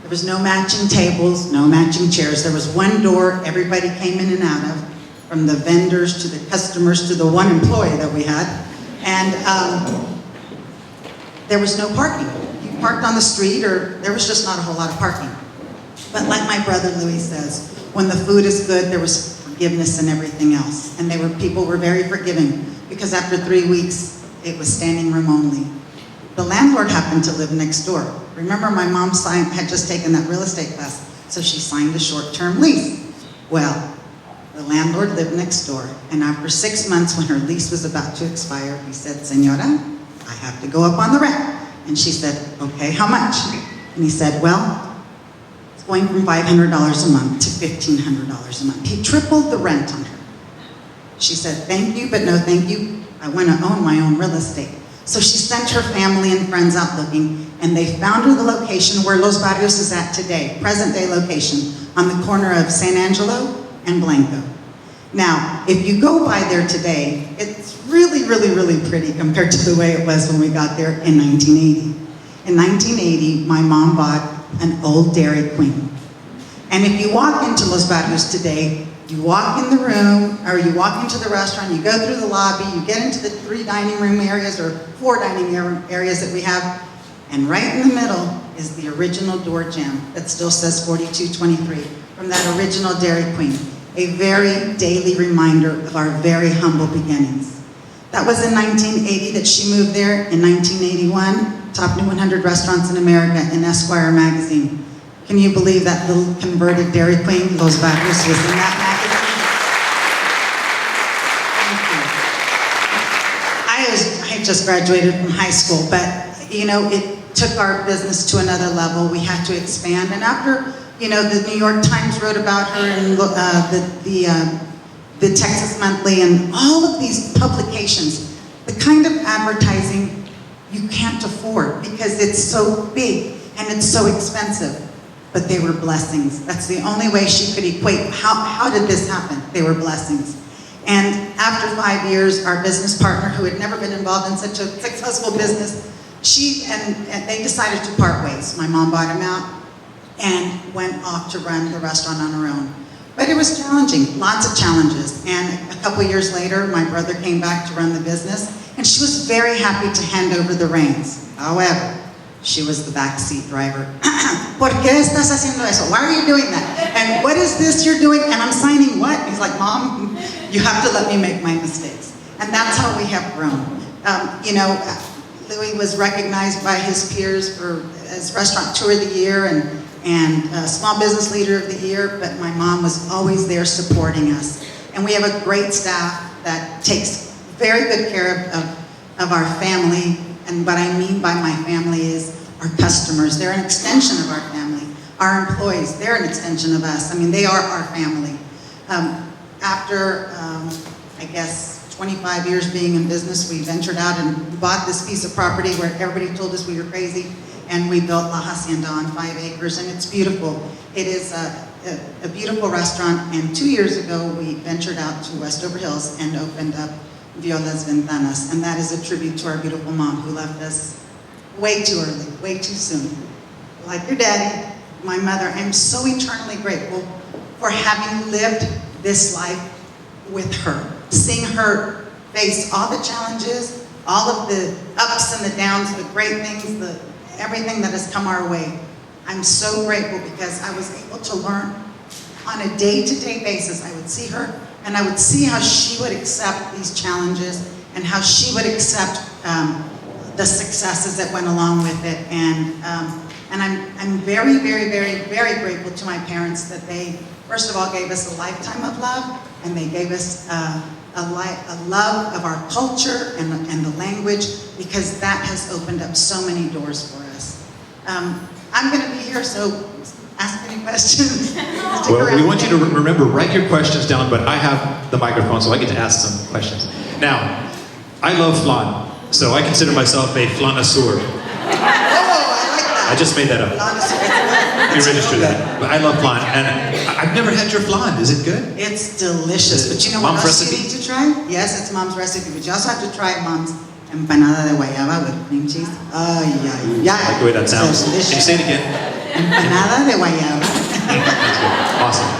There was no matching tables, no matching chairs. There was one door everybody came in and out of, from the vendors to the customers to the one employee that we had. And there was no parking. You parked on the street, or there was just not a whole lot of parking. But like my brother Louis says, when the food is good, there was forgiveness and everything else. And people were very forgiving, because after 3 weeks, it was standing room only. The landlord happened to live next door. Remember, my mom had just taken that real estate class, so she signed a short-term lease. Well, the landlord lived next door, and after 6 months, when her lease was about to expire, he said, Señora, I have to go up on the rent. And she said, okay, how much? And he said, well, it's going from $500 a month to $1,500 a month. He tripled the rent on her. She said, thank you, but no thank you. I want to own my own real estate. So she sent her family and friends out looking, and they found her the location where Los Barrios is at today, present day location, on the corner of San Angelo and Blanco. Now, if you go by there today, it's really, really, really pretty compared to the way it was when we got there in 1980. In 1980, my mom bought an old Dairy Queen. And if you walk into Los Barrios today, you walk in the room, or you walk into the restaurant, you go through the lobby, you get into the 3 dining room areas, or 4 dining areas that we have, and right in the middle is the original door jamb that still says 4223 from that original Dairy Queen. A very daily reminder of our very humble beginnings. That was in 1980 that she moved there. In 1981, top new 100 restaurants in America in Esquire magazine. Can you believe that little converted Dairy Queen, Los Vargos, was in that magazine? Thank you. I just graduated from high school, but you know, it took our business to another level. We had to expand, and after, you know, the New York Times wrote about her, and the Texas Monthly, and all of these publications, the kind of advertising you can't afford because it's so big and it's so expensive. But they were blessings. That's the only way she could equate. How did this happen? They were blessings. And after 5 years, our business partner, who had never been involved in such a successful business, and they decided to part ways. My mom bought him out and went off to run the restaurant on her own. But it was challenging, lots of challenges. And a couple years later, my brother came back to run the business, and she was very happy to hand over the reins. However, she was the backseat driver. ¿Por qué estás haciendo eso? Why are you doing that? And what is this you're doing? And I'm signing what? He's like, Mom, you have to let me make my mistakes. And that's how we have grown. You know, Louis was recognized by his peers as Restaurateur of the Year and Small Business Leader of the Year, but my mom was always there supporting us. And we have a great staff that takes very good care of our family, and And what I mean by my family is our customers. They're an extension of our family. Our employees, they're an extension of us. I mean, they are our family. After, I guess, 25 years being in business, we ventured out and bought this piece of property where everybody told us we were crazy, and we built La Hacienda on 5 acres, and it's beautiful. It is a beautiful restaurant, and 2 years ago, we ventured out to Westover Hills and opened up Vio Las Ventanas, and that is a tribute to our beautiful mom who left us way too early, way too soon. Like your daddy, my mother, I'm so eternally grateful for having lived this life with her, seeing her face all the challenges, all of the ups and the downs, the great things, everything that has come our way. I'm so grateful because I was able to learn on a day-to-day basis. I would see her and I would see how she would accept these challenges and how she would accept the successes that went along with it. And I'm very, very, very, very grateful to my parents that they, first of all, gave us a lifetime of love, and they gave us a love of our culture and the language, because that has opened up so many doors for us. I'm going to be here, so ask any questions. Well, we want you to remember, write your questions down, but I have the microphone, so I get to ask some questions. Now, I love flan, so I consider myself a flanasur. I just made that up. You register that. But I love flan, and I've never had your flan. Is it good? It's delicious, but you know what else you need to try? Yes, it's Mom's recipe, but you also have to try Mom's empanada de guayaba with cream cheese. Ay, ay, ay. I like the way that sounds. Can you say it again? Empanada de guayaba. Awesome.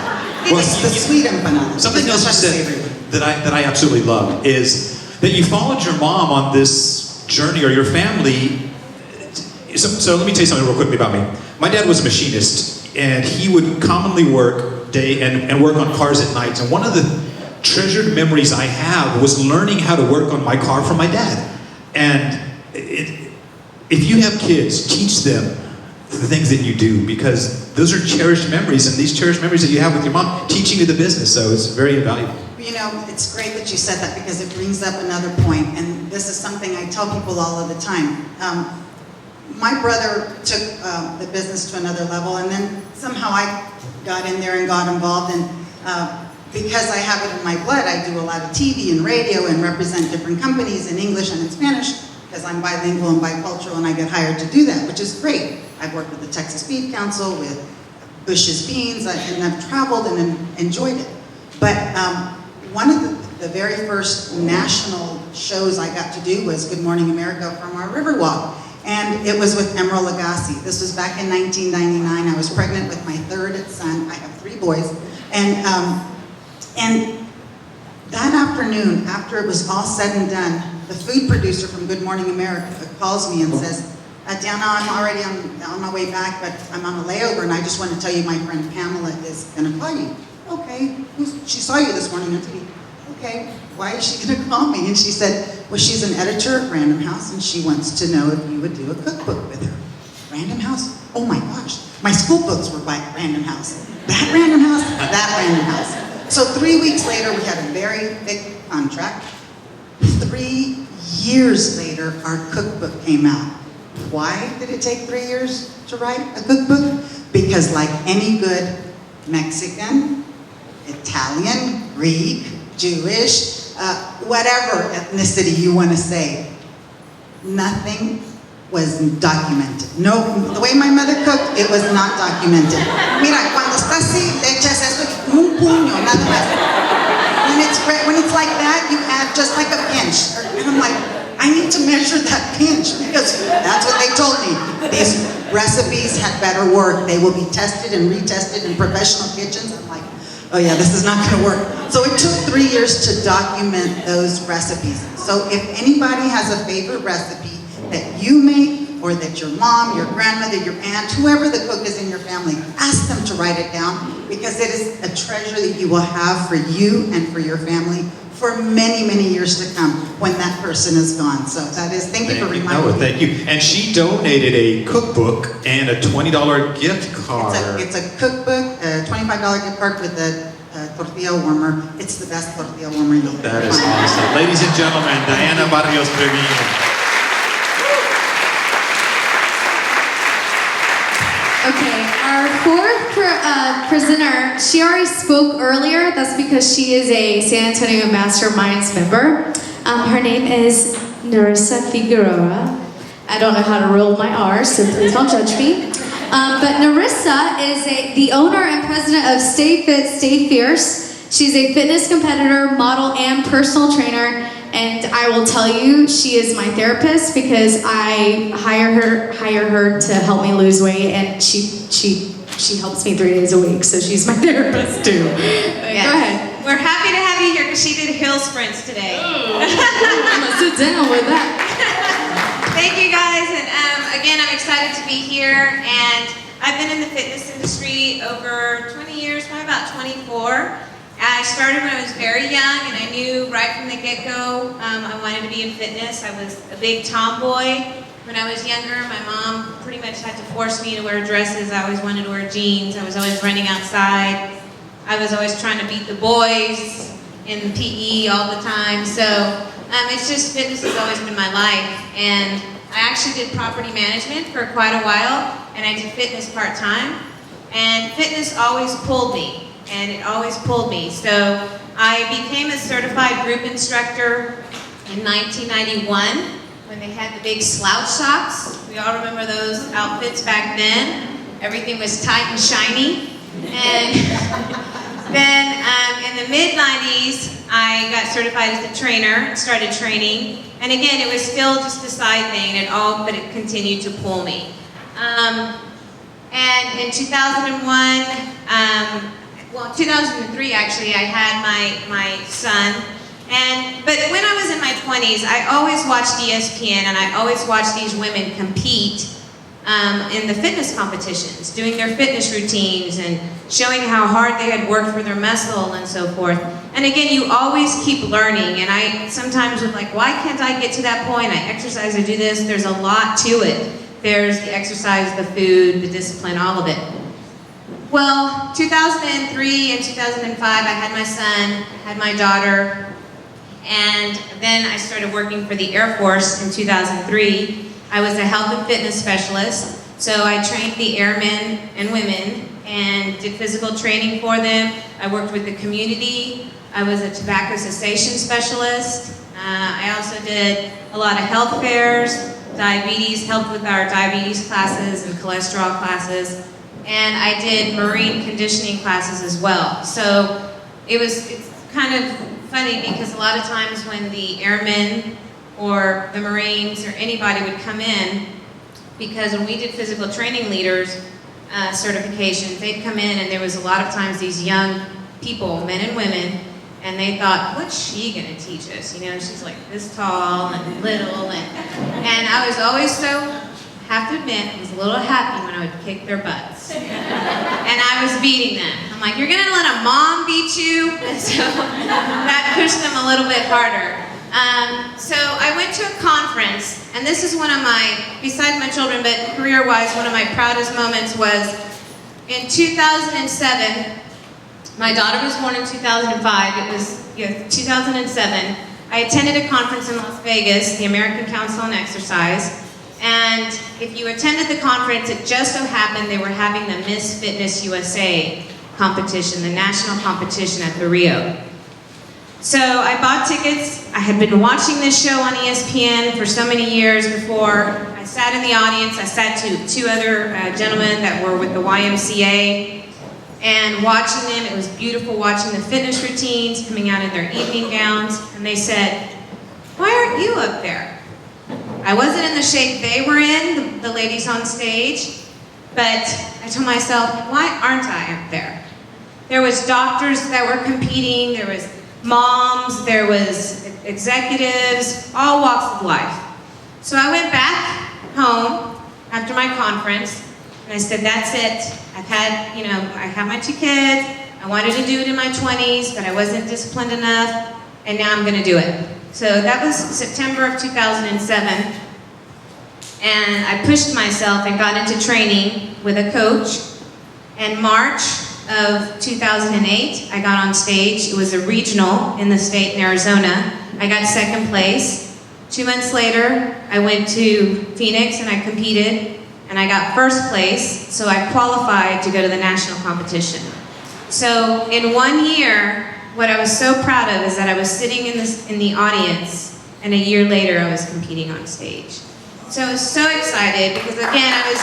Well, it's the sweet empanada. Something else you said that I absolutely love is that you followed your mom on this journey, or your family. So let me tell you something real quickly about me. My dad was a machinist, and he would commonly work day and work on cars at night. And one of the treasured memories I have was learning how to work on my car from my dad. And if you have kids, teach them the things that you do, because those are cherished memories, and these cherished memories that you have with your mom teaching you the business, so it's very invaluable. You know, it's great that you said that, because it brings up another point, and this is something I tell people all of the time. My brother took the business to another level, and then somehow I got in there and got involved, and because I have it in my blood, I do a lot of TV and radio and represent different companies in English and in Spanish, because I'm bilingual and bicultural, and I get hired to do that, which is great. I've worked with the Texas Beef Council, with Bush's Beans, and I've traveled and enjoyed it. But one of the very first national shows I got to do was Good Morning America from our Riverwalk. And it was with Emeril Lagasse. This was back in 1999. I was pregnant with my third son. I have 3 boys. And that afternoon, after it was all said and done, the food producer from Good Morning America calls me and says, Diana, I'm already on my way back, but I'm on a layover, and I just want to tell you my friend Pamela is going to call you. Okay, she saw you this morning on TV. Okay, why is she going to call me? And she said, well, she's an editor at Random House, and she wants to know if you would do a cookbook with her. Random House? Oh my gosh, my school books were by Random House. That Random House, that Random House. So 3 weeks later, we had a very thick contract. 3 years later, our cookbook came out. Why did it take 3 years to write a cookbook? Because like any good Mexican, Italian, Greek, Jewish, whatever ethnicity you want to say, nothing was documented. No, the way my mother cooked, it was not documented. Mira, cuando está así, le echas esto un puño, nada más. When it's like that, you add just like a pinch. And I'm like, I need to measure that pinch, because that's what they told me. These recipes had better work. They will be tested and retested in professional kitchens. I'm like, oh yeah, this is not going to work. So it took 3 years to document those recipes. So if anybody has a favorite recipe that you make, or that your mom, your grandmother, your aunt, whoever the cook is in your family, ask them to write it down, because it is a treasure that you will have for you and for your family for many, many years to come when that person is gone. So that is, thank you for reminding me. Thank you. And she donated a cookbook and a $20 gift card. It's a cookbook, a $25 gift card with a tortilla warmer. It's the best tortilla warmer you'll ever find. That is awesome. Ladies and gentlemen, Diana Vargos Trevino. Our fourth presenter, she already spoke earlier. That's because she is a San Antonio Masterminds member. Her name is Narissa Furora. I don't know how to roll my R's, so please don't judge me. But Narissa is the owner and president of Stay Fit, Stay Fierce. She's a fitness competitor, model, and personal trainer. And I will tell you, she is my therapist because I hire her to help me lose weight, and she helps me 3 days a week. So she's my therapist too. Yes. Go ahead. We're happy to have you here because she did hill sprints today. I'm gonna sit down with that. Thank you guys, and again, I'm excited to be here. And I've been in the fitness industry over 20 years, probably about 24. I started when I was very young, and I knew right from the get-go I wanted to be in fitness. I was a big tomboy. When I was younger, my mom pretty much had to force me to wear dresses. I always wanted to wear jeans. I was always running outside. I was always trying to beat the boys in PE all the time. So it's just fitness has always been my life. And I actually did property management for quite a while, and I did fitness part-time. And fitness always pulled me. And it always pulled me. So I became a certified group instructor in 1991 when they had the big slouch socks. We all remember those outfits back then. Everything was tight and shiny. And then in the mid-90s, I got certified as a trainer, started training. And again, it was still just a side thing, but it continued to pull me. And in 2001, 2003 actually, I had my son. But when I was in my 20s, I always watched ESPN, and I always watched these women compete in the fitness competitions, doing their fitness routines and showing how hard they had worked for their muscle and so forth. And again, you always keep learning, and I sometimes was like, why can't I get to that point? I exercise, I do this. There's a lot to it. There's the exercise, the food, the discipline, all of it. Well, 2003 and 2005, I had my son, had my daughter, and then I started working for the Air Force in 2003. I was a health and fitness specialist, so I trained the airmen and women and did physical training for them. I worked with the community. I was a tobacco cessation specialist. I also did a lot of health fairs, diabetes, helped with our diabetes classes and cholesterol classes. And I did marine conditioning classes as well. So it's kind of funny because a lot of times when the airmen or the Marines or anybody would come in, because when we did physical training leaders certifications, they'd come in and there was a lot of times these young people, men and women, and they thought, what's she gonna teach us? You know, she's like this tall and little, and I was always so, have to admit, I was a little happy when I would kick their butts. And I was beating them. I'm like, you're gonna let a mom beat you? And so that pushed them a little bit harder. So I went to a conference, and this is one of my, besides my children, but career-wise, one of my proudest moments was in 2007. My daughter was born in 2005. It was 2007. I attended a conference in Las Vegas, the American Council on Exercise. And if you attended the conference, it just so happened they were having the Miss Fitness USA competition, the national competition at the Rio. So I bought tickets. I had been watching this show on ESPN for so many years before. I sat in the audience. I sat to two other gentlemen that were with the YMCA and watching them. It was beautiful watching the fitness routines coming out in their evening gowns. And they said, why aren't you up there? I wasn't in the shape they were in, the ladies on stage, but I told myself, why aren't I up there? There was doctors that were competing, there was moms, there was executives, all walks of life. So I went back home after my conference, and I said, that's it. I have my 2 kids, I wanted to do it in my 20s, but I wasn't disciplined enough, and now I'm gonna do it. So that was September of 2007, and I pushed myself and got into training with a coach. In March of 2008, I got on stage. It was a regional in the state in Arizona. I got 2nd place. 2 months later, I went to Phoenix and I competed, and and I got first place, so I qualified to go to the national competition. So in 1 year, what I was so proud of is that I was sitting in the audience, and a year later I was competing on stage. So I was so excited because again, I was,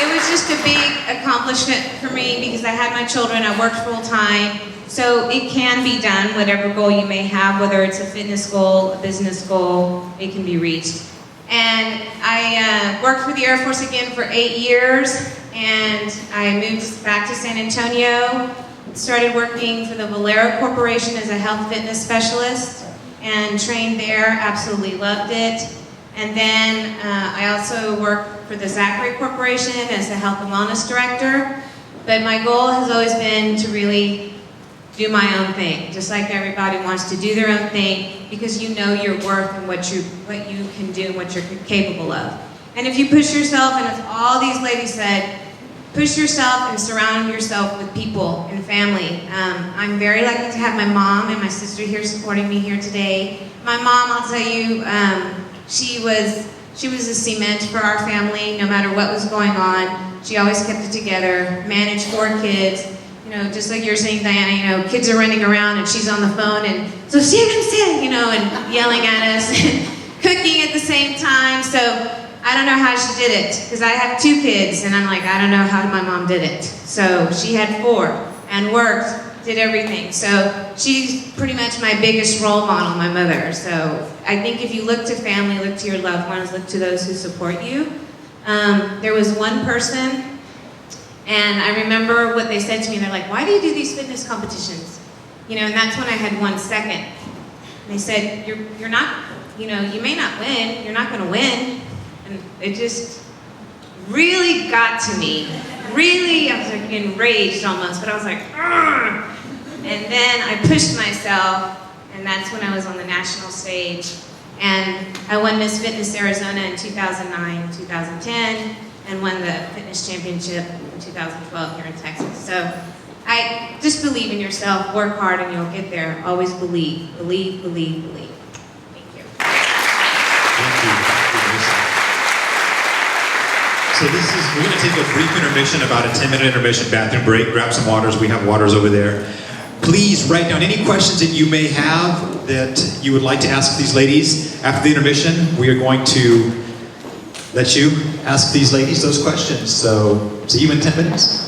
it was just a big accomplishment for me because I had my children, I worked full time. So it can be done, whatever goal you may have, whether it's a fitness goal, a business goal, it can be reached. And I worked for the Air Force again for 8 years, and I moved back to San Antonio, started working for the Valero Corporation as a health fitness specialist, and trained there, absolutely loved it. And then I also worked for the Zachary Corporation as the health and wellness director. But my goal has always been to really do my own thing, just like everybody wants to do their own thing because you know your worth and what you can do and what you're capable of. And if you push yourself, and as all these ladies said, push yourself and surround yourself with people and family. I'm very lucky to have my mom and my sister here supporting me here today. My mom, I'll tell you, she was a cement for our family. No matter what was going on, she always kept it together, managed 4 kids. You know, just like you're saying, Diana, you know, kids are running around and she's on the phone and so sit, you know, and yelling at us, cooking at the same time. So I don't know how she did it because I have 2 kids and I'm like, I don't know how my mom did it. So she had 4 and worked, did everything. So she's pretty much my biggest role model, my mother. So I think if you look to family, look to your loved ones, look to those who support you. There was one person, and I remember what they said to me. They're like, why do you do these fitness competitions? You know, and that's when I had 1 second. And they said, you're not, you know, you may not win, you're not gonna win. And it just really got to me. Really, I was like enraged almost, but I was like, argh! And then I pushed myself, and that's when I was on the national stage. And I won Miss Fitness Arizona in 2009, 2010, and won the fitness championship in 2012 here in Texas. So I just believe in yourself, work hard, and you'll get there. Always believe, believe, believe, believe. Thank you. Thank you. So we're going to take a brief intermission, about a 10-minute intermission, bathroom break, grab some waters. We have waters over there. Please write down any questions that you may have that you would like to ask these ladies. After the intermission, we are going to let you ask these ladies those questions. So, see you in 10 minutes.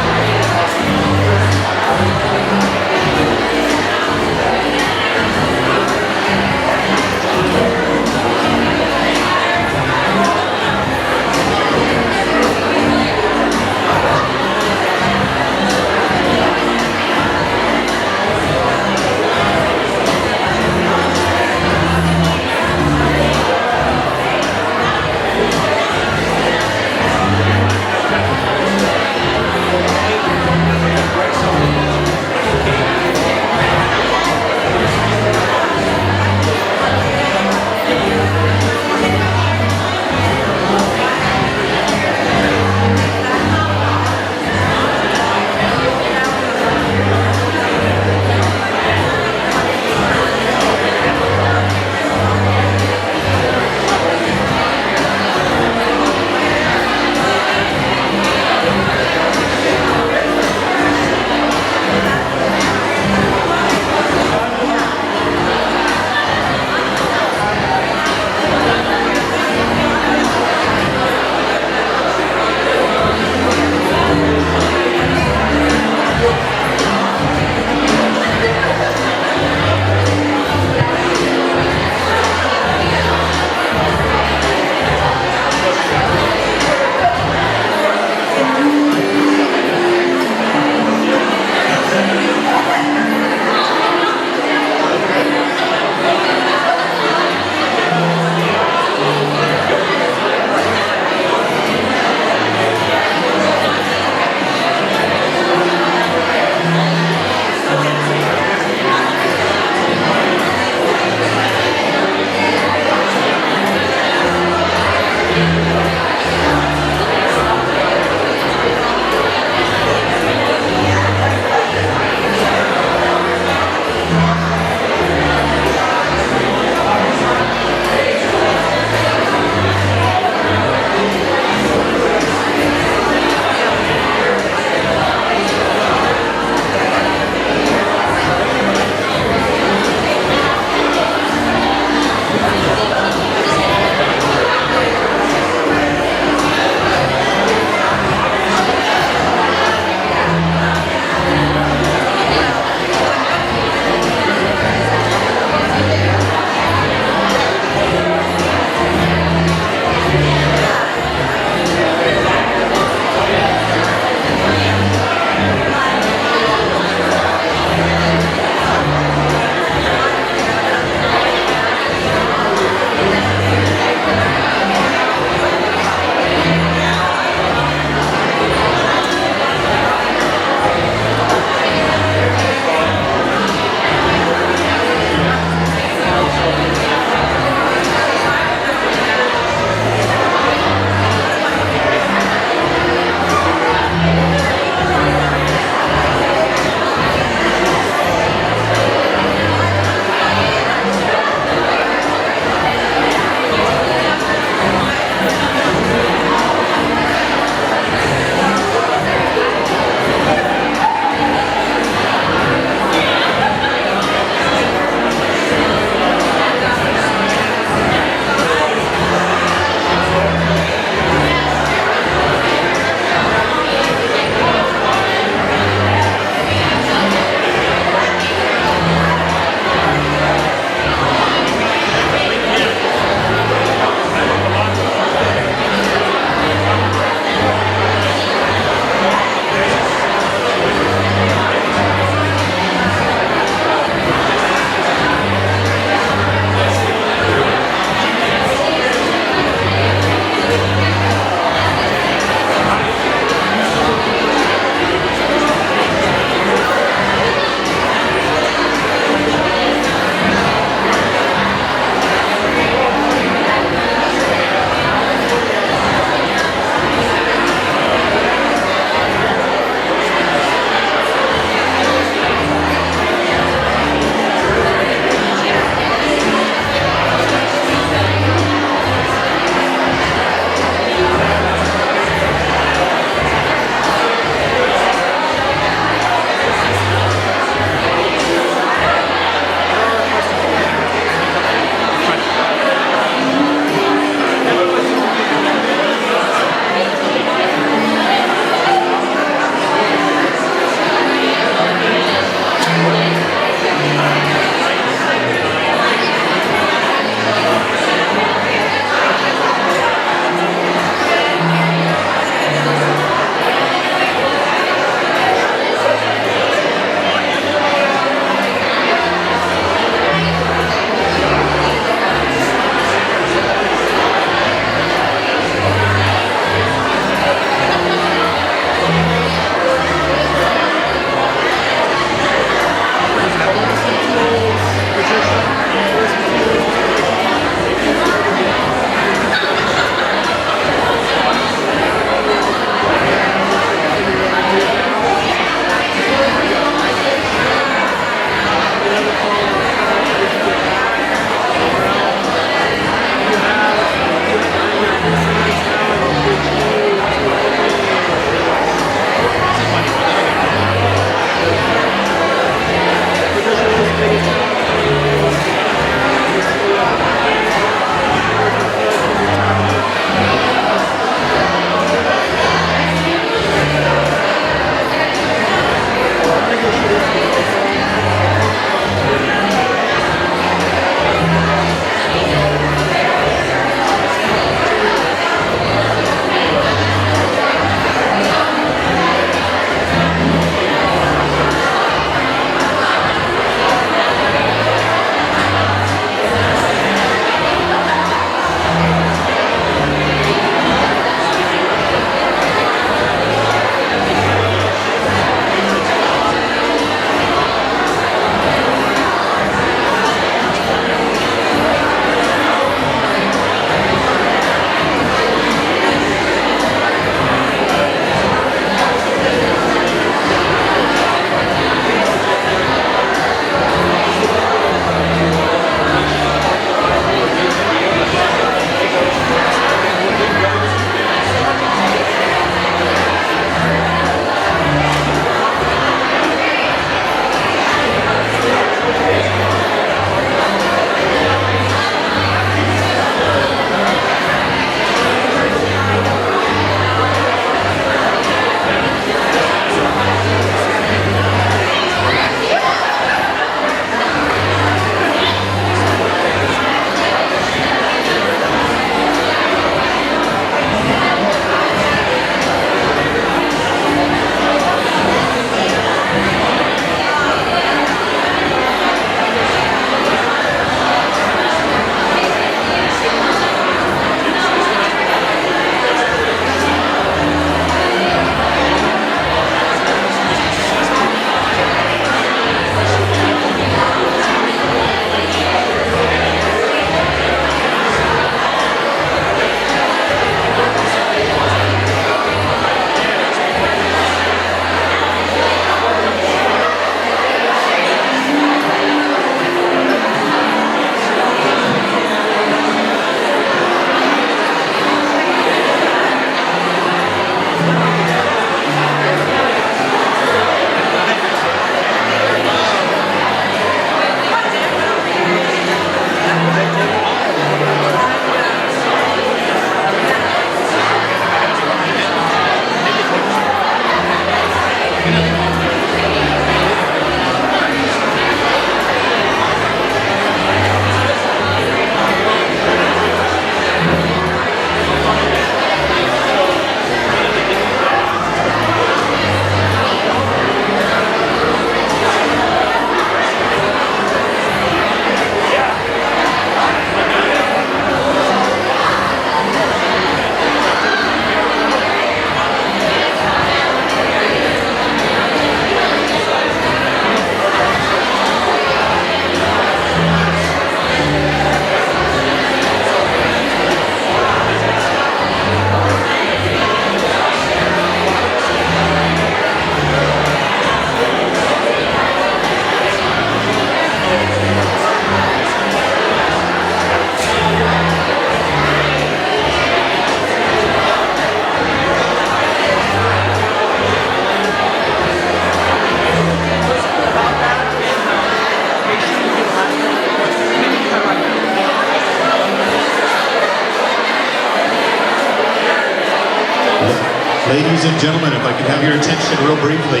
Ladies and gentlemen, if I could have your attention real briefly.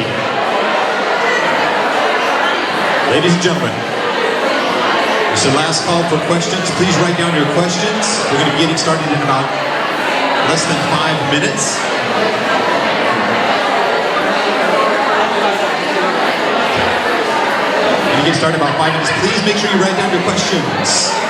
Ladies and gentlemen, it's the last call for questions. Please write down your questions. We're going to be getting started in about less than 5 minutes. We're going to get started in about 5 minutes. Please make sure you write down your questions.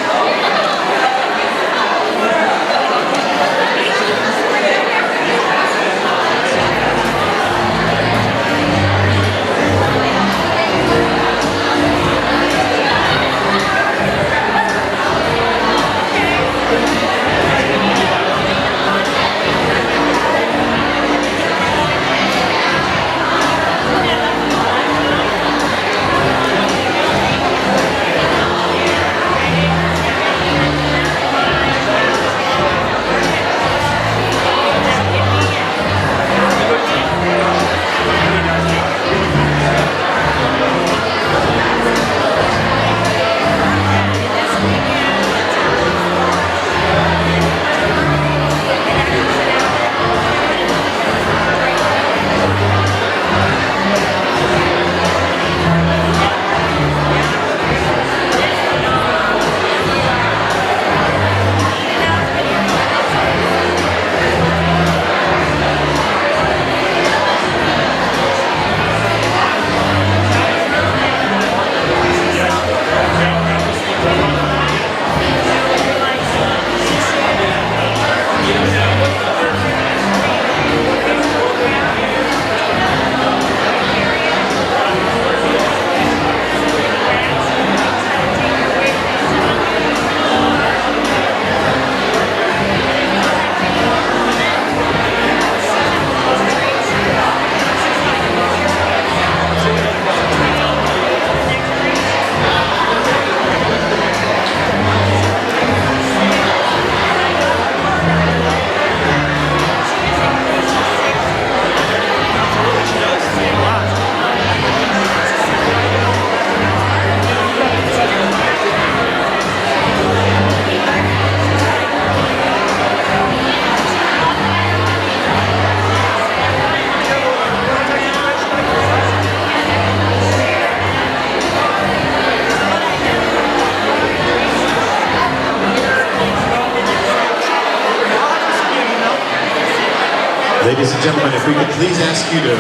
Ladies and gentlemen, if we could please ask you to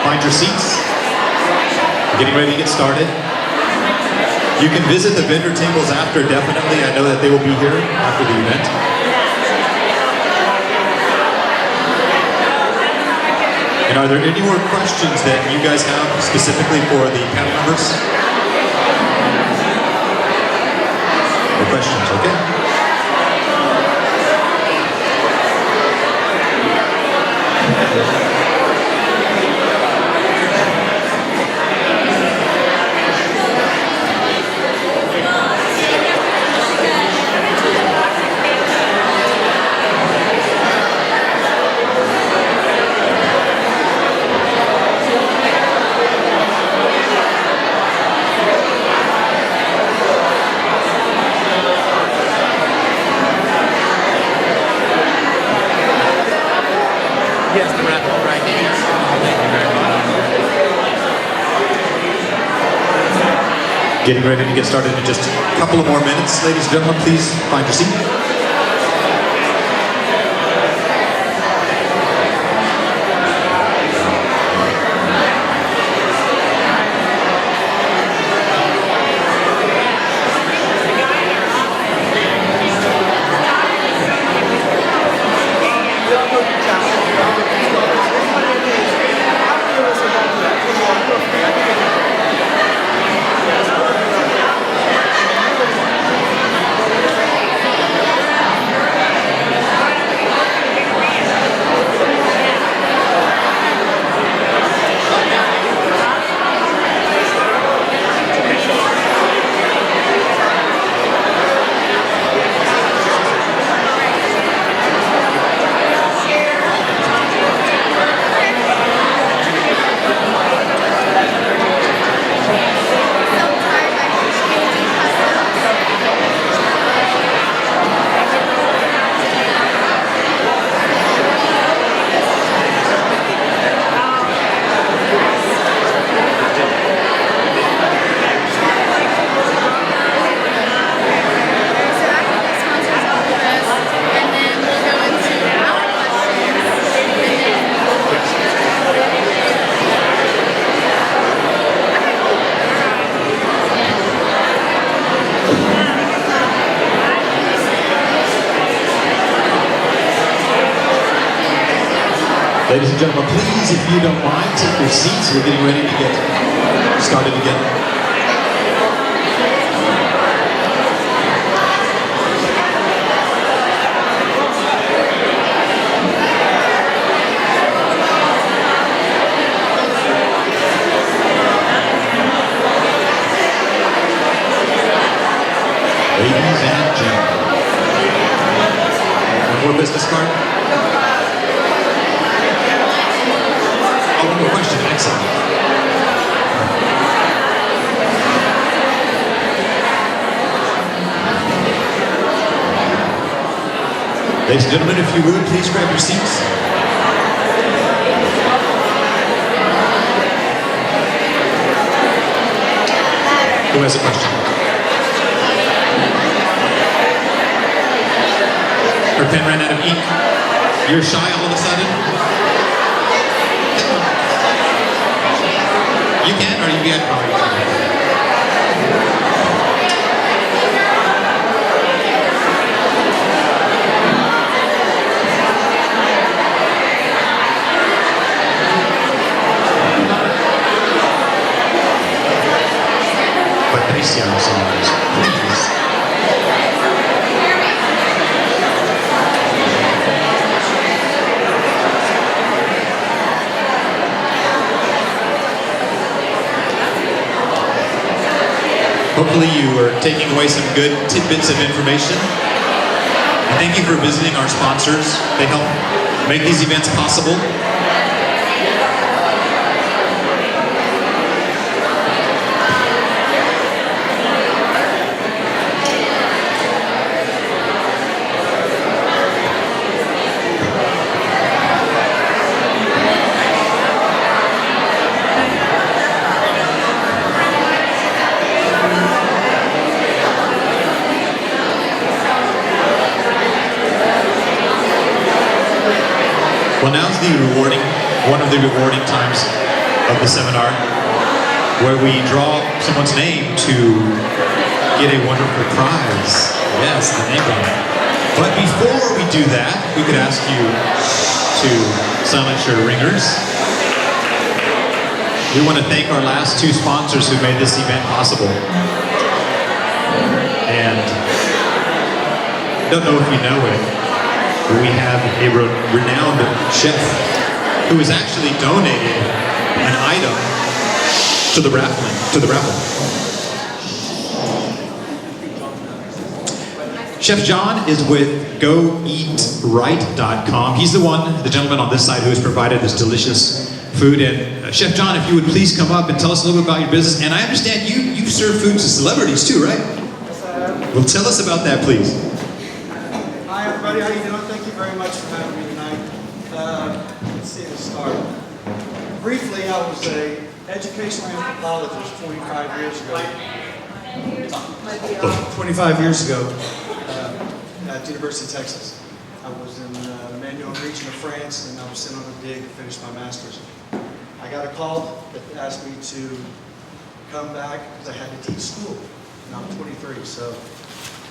find your seats. We're getting ready to get started. You can visit the vendor tables after, definitely. I know that they will be here after the event. And are there any more questions that you guys have specifically for the panel members? No questions, okay. Yes, the Raffles right here. Getting ready to get started in just a couple of more minutes. Ladies and gentlemen, please find your seat. Ladies and gentlemen, please, if you don't mind, take your seats. We're getting ready to get started again. Ladies and gentlemen. One more business card? Oh, one more question. Excellent. Ladies and gentlemen, if you would, please grab your seats. Who has a question? Her pen ran out of ink. You're shy all of a sudden? You can, or you get. Oh, you can. Patricia, please. Hopefully you are taking away some good tidbits of information. And thank you for visiting our sponsors. They help make these events possible. Well, now's one of the rewarding times of the seminar, where we draw someone's name to get a wonderful prize. Yes, the name brand. But before we do that, we could ask you to silence your ringers. We want to thank our last two sponsors who made this event possible. And don't know if you know it, we have a renowned chef who has actually donated an item to the raffle. Chef John is with GoEatRight.com. He's the gentleman on this side who has provided this delicious food. And Chef John, if you would please come up and tell us a little bit about your business. And I understand you serve food to celebrities too, right? Well, tell us about that, please. Hi, everybody. How you doing? Thank you very much for having me tonight. Let's see the start. Briefly, I was an educational anthropologist 25 years ago. 25 years ago at the University of Texas. I was in the Manuel region of France, and I was sent on a dig to finish my master's. I got a call that asked me to come back because I had to teach school, and I'm 23, so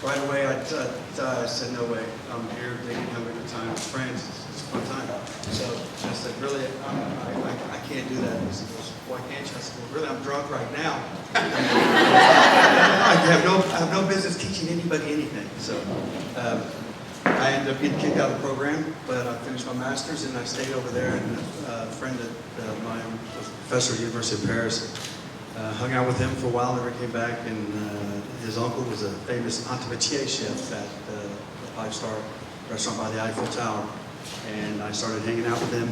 right away I said, no way, I'm here, they didn't have a good time. It's France, it's a fun time. So I said, really, I can't do that. He goes, why can't you? I said, well, really, I'm drunk right now. I have no business teaching anybody anything. So I ended up getting kicked out of the program, but I finished my master's and I stayed over there, and a friend of mine was a professor at the University of Paris. Hung out with him for a while, never came back, and his uncle was a famous entremetier chef at a five-star restaurant by the Eiffel Tower. And I started hanging out with them,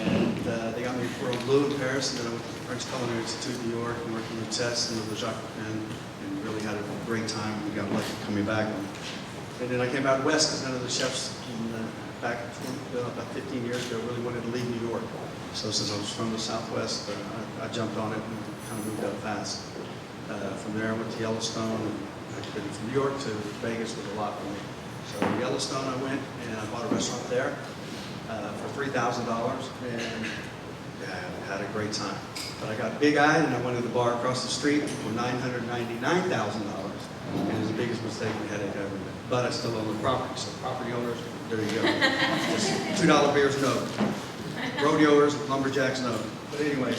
and they got me for Bleu in Paris, and then I went to the French Culinary Institute in New York and worked in the Tess and the Jacques and really had a great time. We got lucky coming back. And then I came out west because none of the chefs back about 15 years ago really wanted to leave New York. So since I was from the Southwest, I jumped on it and kind of moved up fast. From there I went to Yellowstone, and from New York to Vegas was a lot for me. So Yellowstone I went and I bought a restaurant there for $3,000 and had a great time. But I got big-eyed and I went to the bar across the street for $999,000, and it was the biggest mistake we had ever made. But I still own the property, so property owners, there you go. Just $2 beers, no. rodeoers, lumberjacks, no. But anyway,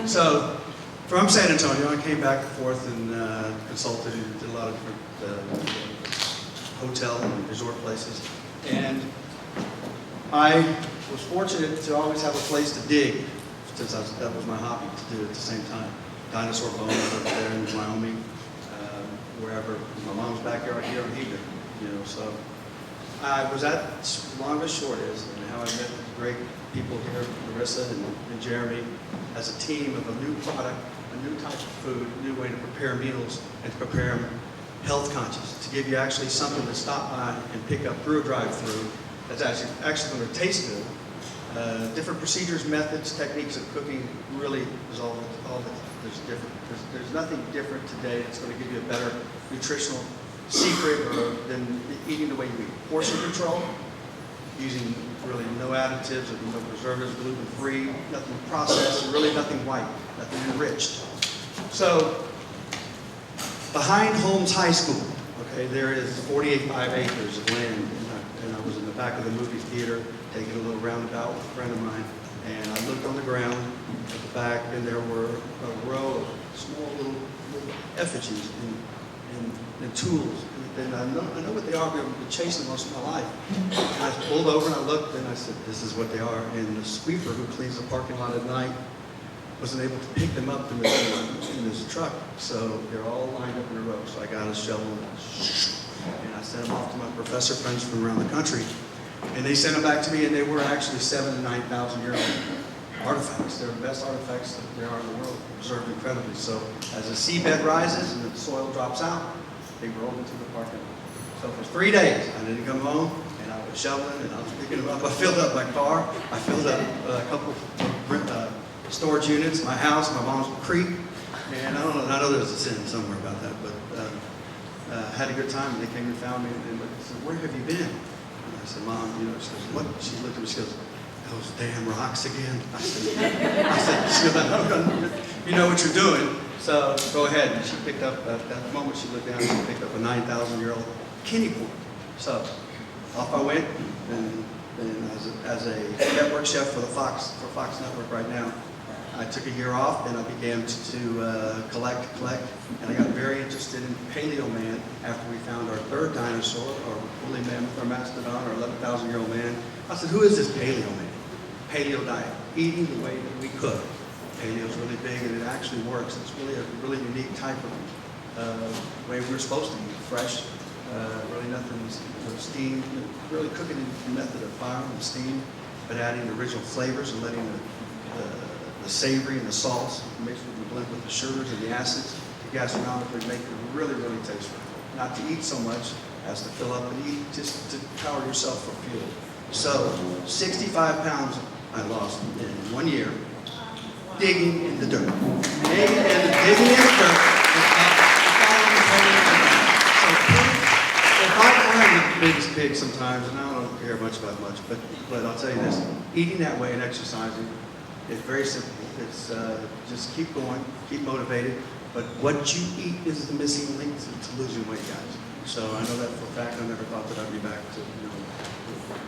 so from San Antonio, I came back and forth and consulted and did a lot of different hotel and resort places. And I was fortunate to always have a place to dig, since that was my hobby to do at the same time. Dinosaur bones over there in Wyoming, wherever. My mom's backyard here in Hebron, so I was at, long as short is, and how I met the great people here, Narissa and Jeremy, as a team of a new product, a new type of food, a new way to prepare meals and to prepare them health conscious, to give you actually something to stop by and pick up through a drive-through that's actually going to taste good. Different procedures, methods, techniques of cooking really is all there's different. There's nothing different today that's going to give you a better nutritional secret than eating the way you eat. Portion control, using really no additives, no preservatives, gluten-free, nothing processed, and really nothing white, nothing enriched. So, behind Holmes High School, okay, there is 48.5 acres of land, and I was in the back of the movie theater taking a little roundabout with a friend of mine, and I looked on the ground at the back, and there were a row of small little effigies and tools. And I know what they are, but I've been chasing most of my life. And I pulled over and I looked and I said, this is what they are. And the sweeper who cleans the parking lot at night wasn't able to pick them up in his truck. So they're all lined up in a row. So I got a shovel and I sent them off to my professor friends from around the country. And they sent them back to me, and they were actually 7,000 to 9,000 year old artifacts. They're the best artifacts that there are in the world, preserved incredibly. So as the seabed rises and the soil drops out, they rolled into the parking lot. So for 3 days, I didn't come home, and I was shoveling, and I was picking them up. I filled up my car. I filled up a couple of storage units, my house, my mom's creek. And I don't know, I know there's a sin somewhere about that, but had a good time, and they came and found me, and said, where have you been? And I said, Mom, she goes, what? She looked at me, she goes, those damn rocks again. I said, she goes, you know what you're doing, so go ahead. And she picked up, at that moment she looked down, she picked up a 9,000-year-old kidney pool. So off I went, and as a network chef for Fox Network right now, I took a year off, and I began to collect, and I got very interested in Paleo Man after we found our third dinosaur, our woolly mammoth, our mastodon, our 11,000-year-old man. I said, who is this Paleo Man? Paleo diet, eating the way that we cook. Paleo is really big, and it actually works. It's really a really unique type of way we're supposed to eat, fresh, really nothing steamed, really cooking in the method of fire and steam, but adding the original flavors and letting the savory and the salts mixed with the blend with the sugars and the acids to gastronomically make it really, really tasteful. Not to eat so much as to fill up and eat, just to power yourself for fuel. So 65 pounds I lost in 1 year digging in the dirt. Digging in the dirt. If I'm the biggest pig sometimes, and I don't care much about much, but I'll tell you this, eating that way and exercising, it's very simple. It's just keep going, keep motivated. But what you eat is the missing link to losing weight, guys. So I know that for a fact. I never thought that I'd be back to,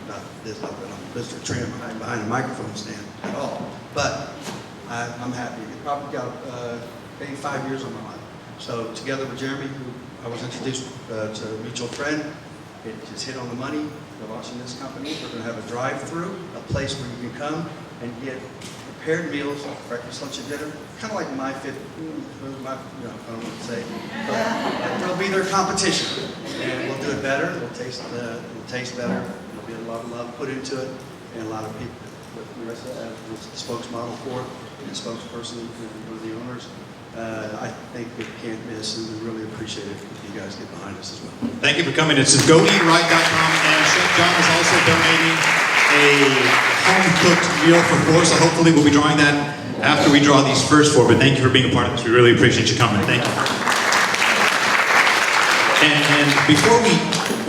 not that I'm Mr. Trim behind a microphone stand at all. But I'm happy. It probably got maybe 5 years on my life. So together with Jeremy, who I was introduced to a mutual friend, it just hit on the money. We're launching this company. We're going to have a drive-through, a place where you can come and get prepared meals, breakfast, lunch, and dinner, kind of like I don't know what to say, but it'll be their competition, and we'll do it better. It'll taste better. There'll be a lot of love put into it, and a lot of people. With Narissa as the spokesmodel for it, and spokesperson for one of the owners, I think we can't miss, and we really appreciate it if you guys get behind us as well. Thank you for coming. It's goeatright.com, and Chef John is also donating a home-cooked meal for 4, so hopefully we'll be drawing that after we draw these first 4, but thank you for being a part of this. We really appreciate you coming. Thank you. And before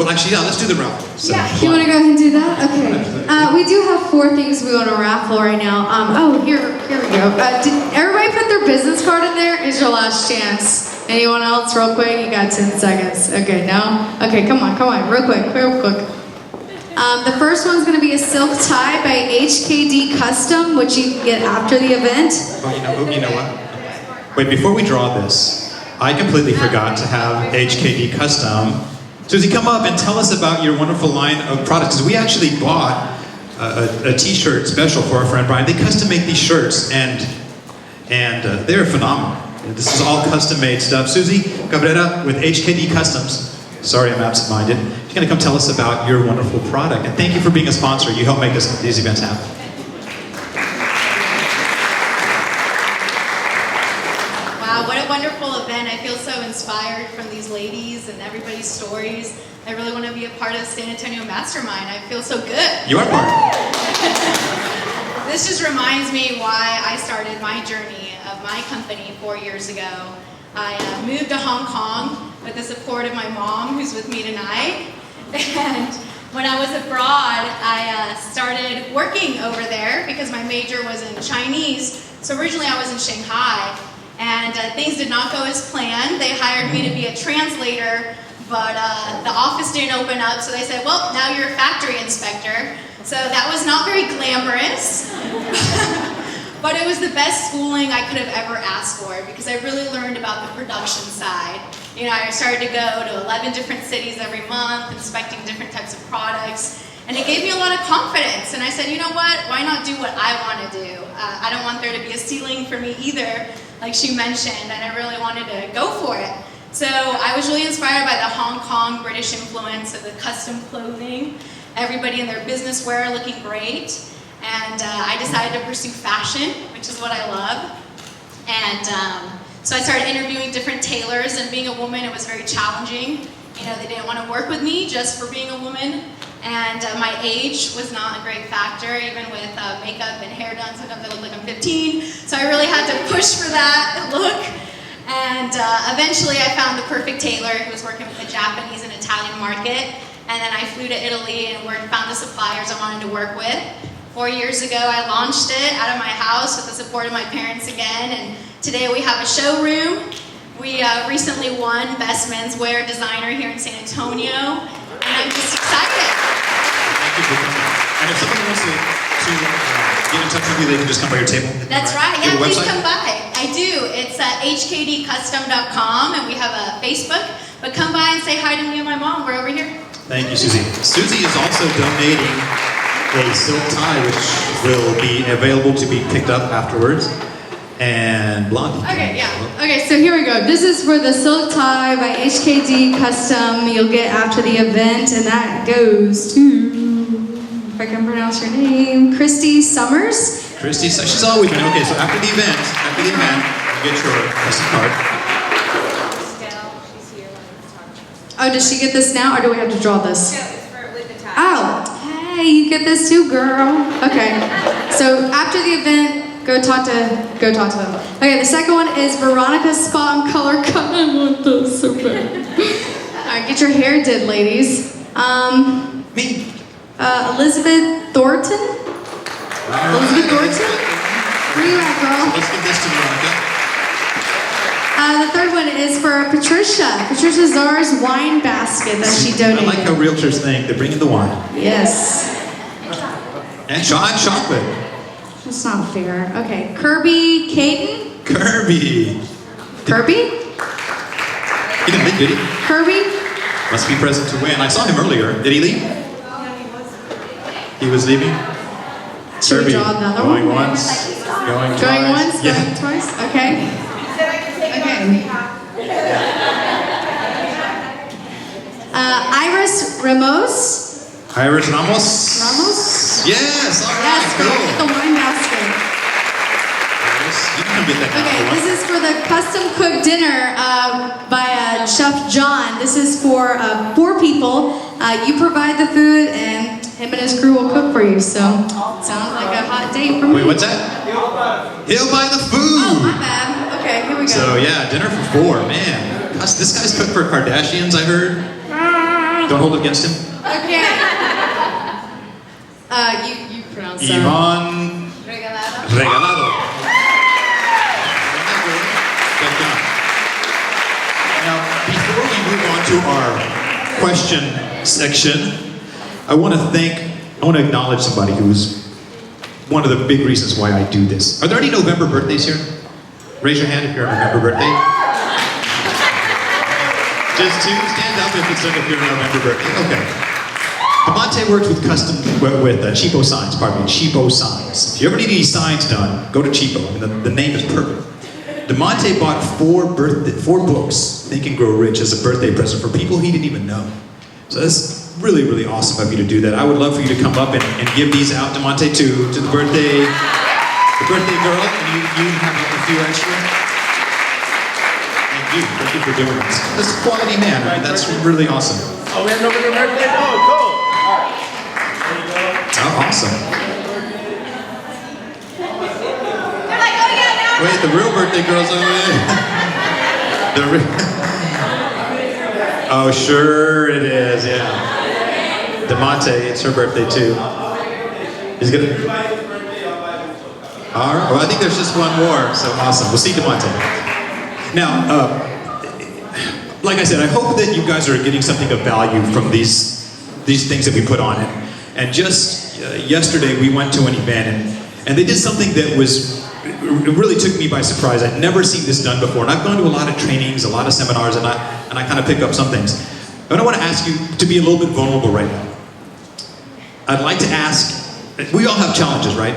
let's do the raffle. So, yeah, you want to go ahead and do that? Okay. We do have 4 things we want to raffle right now. Here we go. Did everybody put their business card in there? Is your last chance. Anyone else, real quick? You got 10 seconds. Okay, no? Okay, come on, real quick. The first one's going to be a silk tie by HKD Custom, which you can get after the event. Oh, you know what? Wait, before we draw this, I completely forgot to have HKD Custom. Susie, come up and tell us about your wonderful line of products. Because we actually bought a t-shirt special for our friend Brian. They custom make these shirts, and they're phenomenal. This is all custom made stuff. Susie Cabrera with HKD Customs. Sorry, I'm absent-minded. You're going to come tell us about your wonderful product. And thank you for being a sponsor. You help make these events happen. Wow, what a wonderful event. I feel so inspired from these ladies and everybody's stories. I really want to be a part of San Antonio Mastermind. I feel so good. You are part. This just reminds me why I started my journey of my company 4 years ago. I moved to Hong Kong with the support of my mom, who's with me tonight. And when I was abroad, I started working over there because my major was in Chinese. So originally I was in Shanghai, and things did not go as planned. They hired me to be a translator, but the office didn't open up, so they said, well, now you're a factory inspector. So that was not very glamorous. But it was the best schooling I could have ever asked for because I really learned about the production side. You know, I started to go to 11 different cities every month, inspecting different types of products, and it gave me a lot of confidence. And I said, you know what, why not do what I want to do? I don't want there to be a ceiling for me either, like she mentioned, and I really wanted to go for it. So I was really inspired by the Hong Kong British influence of the custom clothing, everybody in their business wear looking great. And I decided to pursue fashion, which is what I love. And so I started interviewing different tailors, and being a woman, it was very challenging. You know, they didn't want to work with me just for being a woman. And my age was not a great factor, even with makeup and hair done. Sometimes I look like I'm 15. So I really had to push for that look. And eventually I found the perfect tailor who was working with the Japanese and Italian market. And then I flew to Italy and found the suppliers I wanted to work with. 4 years ago, I launched it out of my house with the support of my parents again, and today we have a showroom. We recently won Best Menswear Designer here in San Antonio, and I'm just excited. Thank you for coming. And if somebody wants to get in touch with you, they can just come by your table? That's right. Yeah, please website? come by. I do. It's hkdcustom.com, and we have a Facebook, but come by and say hi to me and my mom. We're over here. Thank you, Susie. Susie is also donating a silk tie, which will be available to be picked up afterwards. And Blondie. Okay, yeah. Okay, so here we go. This is for the silk tie by HKD Custom. You'll get after the event, and that goes to, if I can pronounce your name, Christy Summers. Christy, she's always been okay. So after the event, you get your custom card. Oh, does she get this now, or do we have to draw this? No, it's with the tie. Oh. Hey, you get this too, girl. Okay, so after the event, go talk to them. Okay, the second one is Veronica Spa and Color Cut. I want this so bad. All right, get your hair did, ladies. Me. Elizabeth Thornton. Elizabeth Thornton. Where you at, girl? Let's give this to Veronica. The third one is for Patricia. Patricia Zars wine basket that she donated. I like how realtors think. They're bringing the wine. Yes. And chocolate. That's not fair. Okay, Kirby Caden. Kirby. He didn't leave, did he? Kirby. Must be present to win. I saw him earlier. Did he leave? He was leaving? Should Kirby. we draw another Going one? once. Going twice. Going once, Yeah. going twice? Okay. Iris Ramos. Iris Ramos? Ramos? Yes, all right, Yes, cool. get the wine basket. You can come get that Okay, one. this is for the custom cooked dinner by Chef John. This is for 4 people. You provide the food, and him and his crew will cook for you. So, sounds like a hot date for me. Wait, what's that? He'll buy the food. Oh, my bad. Okay, here we go. So yeah, dinner for 4, man. Gosh, this guy's cooked for Kardashians, I heard. Don't hold it against him. Okay. You pronounce that. Yvonne Regalado. Now, before we move on to our question section, I want to acknowledge somebody who's one of the big reasons why I do this. Are there any November birthdays here? Raise your hand if you're a November birthday. Just two, stand up if you're a November birthday. Okay. Demonte works with Cheapo Signs, Cheapo Signs. If you ever need any signs done, go to Cheapo. I mean, the name is perfect. Demonte bought four books, Think and Grow Rich, as a birthday present for people he didn't even know. So that's really, really awesome of you to do that. I would love for you to come up and give these out, Demonte, to the birthday girl, and you have a few extra. Thank you for doing this. This is a quality man, right? That's really awesome. Oh, we have nobody birthday? Oh, cool. All right. There you go. Oh, awesome. They're like, oh yeah, now. Wait, the real birthday girl's over there. Oh, sure it is, yeah. Demonte, it's her birthday too. He's gonna. All right. Well, I think there's just one more. So awesome. We'll see Demonte. Now, like I said, I hope that you guys are getting something of value from these things that we put on it. And just yesterday, we went to an event, and they did something that it really took me by surprise. I'd never seen this done before, and I've gone to a lot of trainings, a lot of seminars, and I kind of pick up some things. But I want to ask you to be a little bit vulnerable right now. I'd like to ask, we all have challenges, right?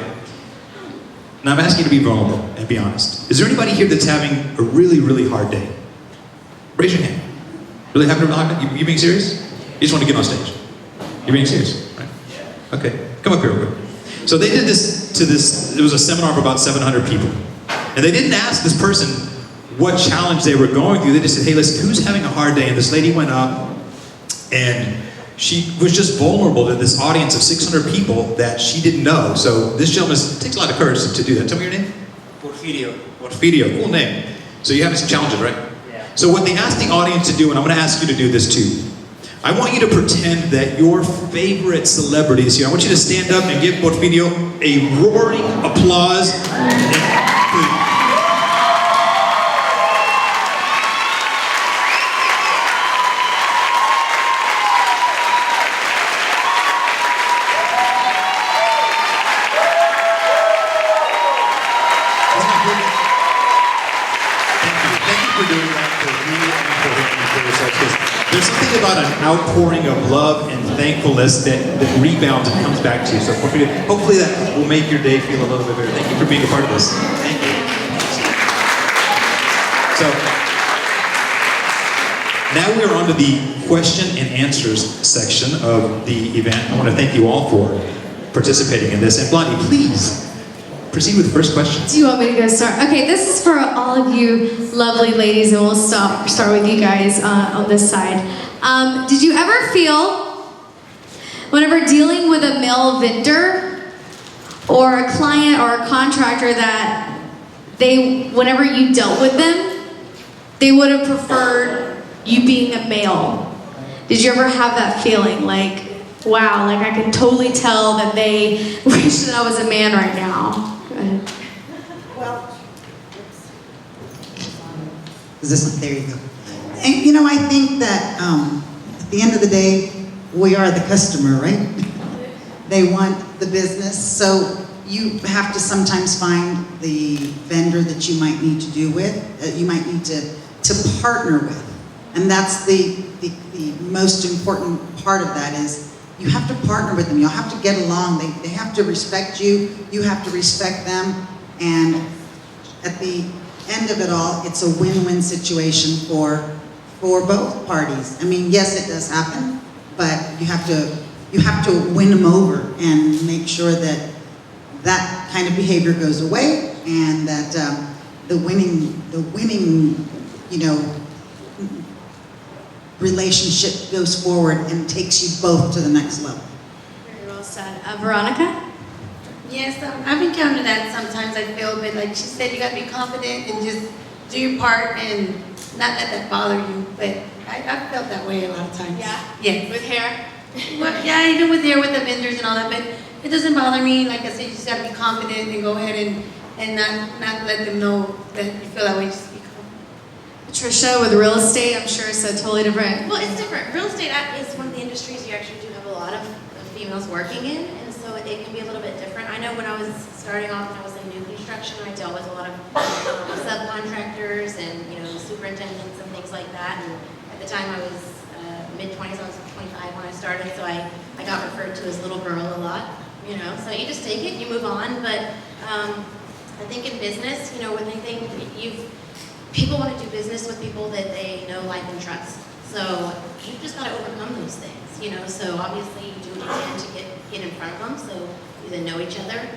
And I'm asking you to be vulnerable and be honest. Is there anybody here that's having a really, really hard day? Raise your hand. Really having a hard day? You being serious? You just want to get on stage. You're being serious, right? Okay, come up here real quick. So they did it was a seminar for about 700 people. And they didn't ask this person what challenge they were going through. They just said, hey, listen, who's having a hard day? And this lady went up and she was just vulnerable to this audience of 600 people that she didn't know. So this gentleman, it takes a lot of courage to do that. Tell me your name. Porfirio, cool name. So you're having some challenges, right? Yeah. So what they asked the audience to do, and I'm going to ask you to do this too. I want you to pretend that your favorite celebrity is here. I want you to stand up and give Porfirio a roaring applause. There's something about an outpouring of love and thankfulness that rebounds and comes back to you. So hopefully that will make your day feel a little bit better. Thank you for being a part of this. Thank you. So now we are on to the question and answers section of the event. I want to thank you all for participating in this. And Blondie, please proceed with the first question. Do you want me to go start? Okay, this is for all of you lovely ladies, and we'll start with you guys on this side. Did you ever feel, whenever dealing with a male vendor or a client or a contractor, that whenever you dealt with them, they would have preferred you being a male? Did you ever have that feeling, like, wow, like I can totally tell that they wish that I was a man right now? Well, is this, there you go. And you know, I think that at the end of the day, we are the customer, right? They want the business, so you have to sometimes find the vendor that you might need to do with, you might need to partner with. And that's the most important part of that is you have to partner with them. You'll have to get along. They have to respect you. You have to respect them. And at the end of it all, it's a win-win situation for both parties. I mean, yes, it does happen, but you have to win them over and make sure that that kind of behavior goes away and that the winning, you know, relationship goes forward and takes you both to the next level. Very well said. Veronica? Yes, I've encountered that sometimes. I feel, but like she said, you got to be confident and just do your part and not let that bother you. But I felt that way a lot of times. Yeah? Yeah. With hair? Well, yeah, even with hair, with the vendors and all that, but it doesn't bother me. Like I said, you just got to be confident and go ahead and not let them know that you feel that way. Just be confident. Patricia, with real estate, I'm sure it's a totally different. Well, it's different. Real estate is one of the industries you actually do have a lot of females working in, and so it can be a little bit different. I know when I was starting off, when I was in new construction, I dealt with a lot of subcontractors and superintendents and things like that. And at the time, I was mid-20s. I was 25 when I started, so I got referred to as little girl a lot. So you just take it, you move on. But I think in business, with anything, people want to do business with people that they know, like, and trust. So you've just got to overcome those things. So obviously you do what you can to get in front of them, so you then know each other.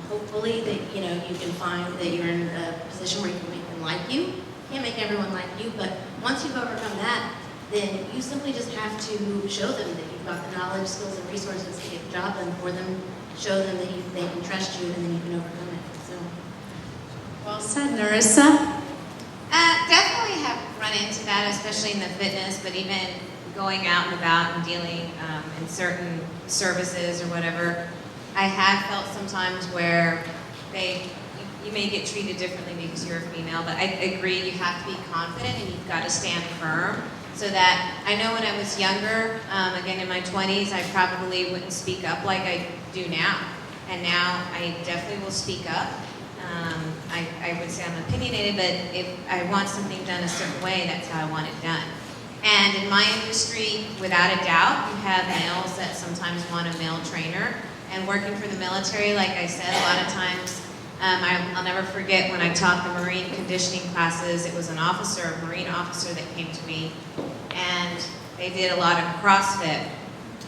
Hopefully that you can find that you're in a position where you can make them like you. Can't make everyone like you, but once you've overcome that, then you simply just have to show them that you've got the knowledge, skills, and resources to get the job done for them. Show them that they can trust you, and then you can overcome it. So, well said, Narissa. Definitely have run into that, especially in the fitness, but even going out and about and dealing in certain services or whatever, I have felt sometimes where you may get treated differently because you're a female, but I agree you have to be confident and you've got to stand firm. So that, I know when I was younger, again in my 20s, I probably wouldn't speak up like I do now. And now I definitely will speak up. I would say I'm opinionated, but if I want something done a certain way, that's how I want it done. And in my industry, without a doubt, you have males that sometimes want a male trainer. And working for the military, like I said, a lot of times, I'll never forget when I taught the Marine conditioning classes, it was a Marine officer that came to me, and they did a lot of CrossFit.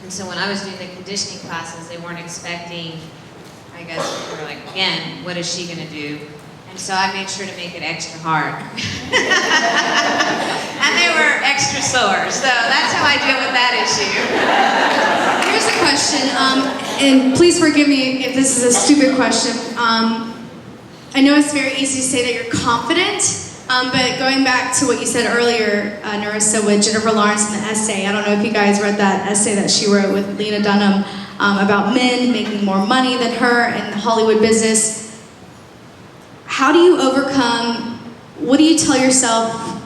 And so when I was doing the conditioning classes, they weren't expecting, I guess, they were like, again, what is she gonna do? And so I made sure to make it extra hard. And they were extra sore, so that's how I deal with that issue. Here's a question, and please forgive me if this is a stupid question. I know it's very easy to say that you're confident, but going back to what you said earlier, Narissa, with Jennifer Lawrence in the essay, I don't know if you guys read that essay that she wrote with Lena Dunham about men making more money than her in Hollywood business. How do you overcome, what do you tell yourself,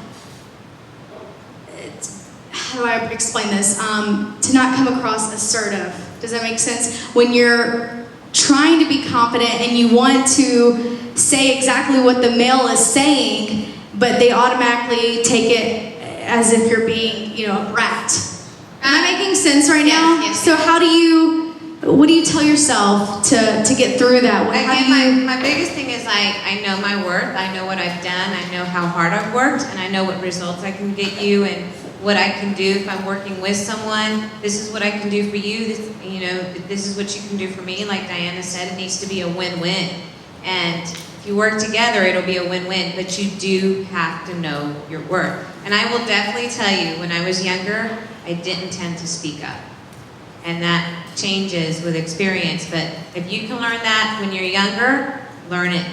how do I explain this, to not come across assertive? Does that make sense? When you're trying to be confident and you want to say exactly what the male is saying, but they automatically take it as if you're being, a brat. Am I making sense right now? Yes. So what do you tell yourself to get through that? My biggest thing is I know my worth, I know what I've done, I know how hard I've worked, and I know what results I can get you and what I can do if I'm working with someone. This is what I can do for you, this is what you can do for me. Like Diana said, it needs to be a win-win. And if you work together, it'll be a win-win, but you do have to know your worth. And I will definitely tell you, when I was younger, I didn't tend to speak up. And that changes with experience, but if you can learn that when you're younger, learn it.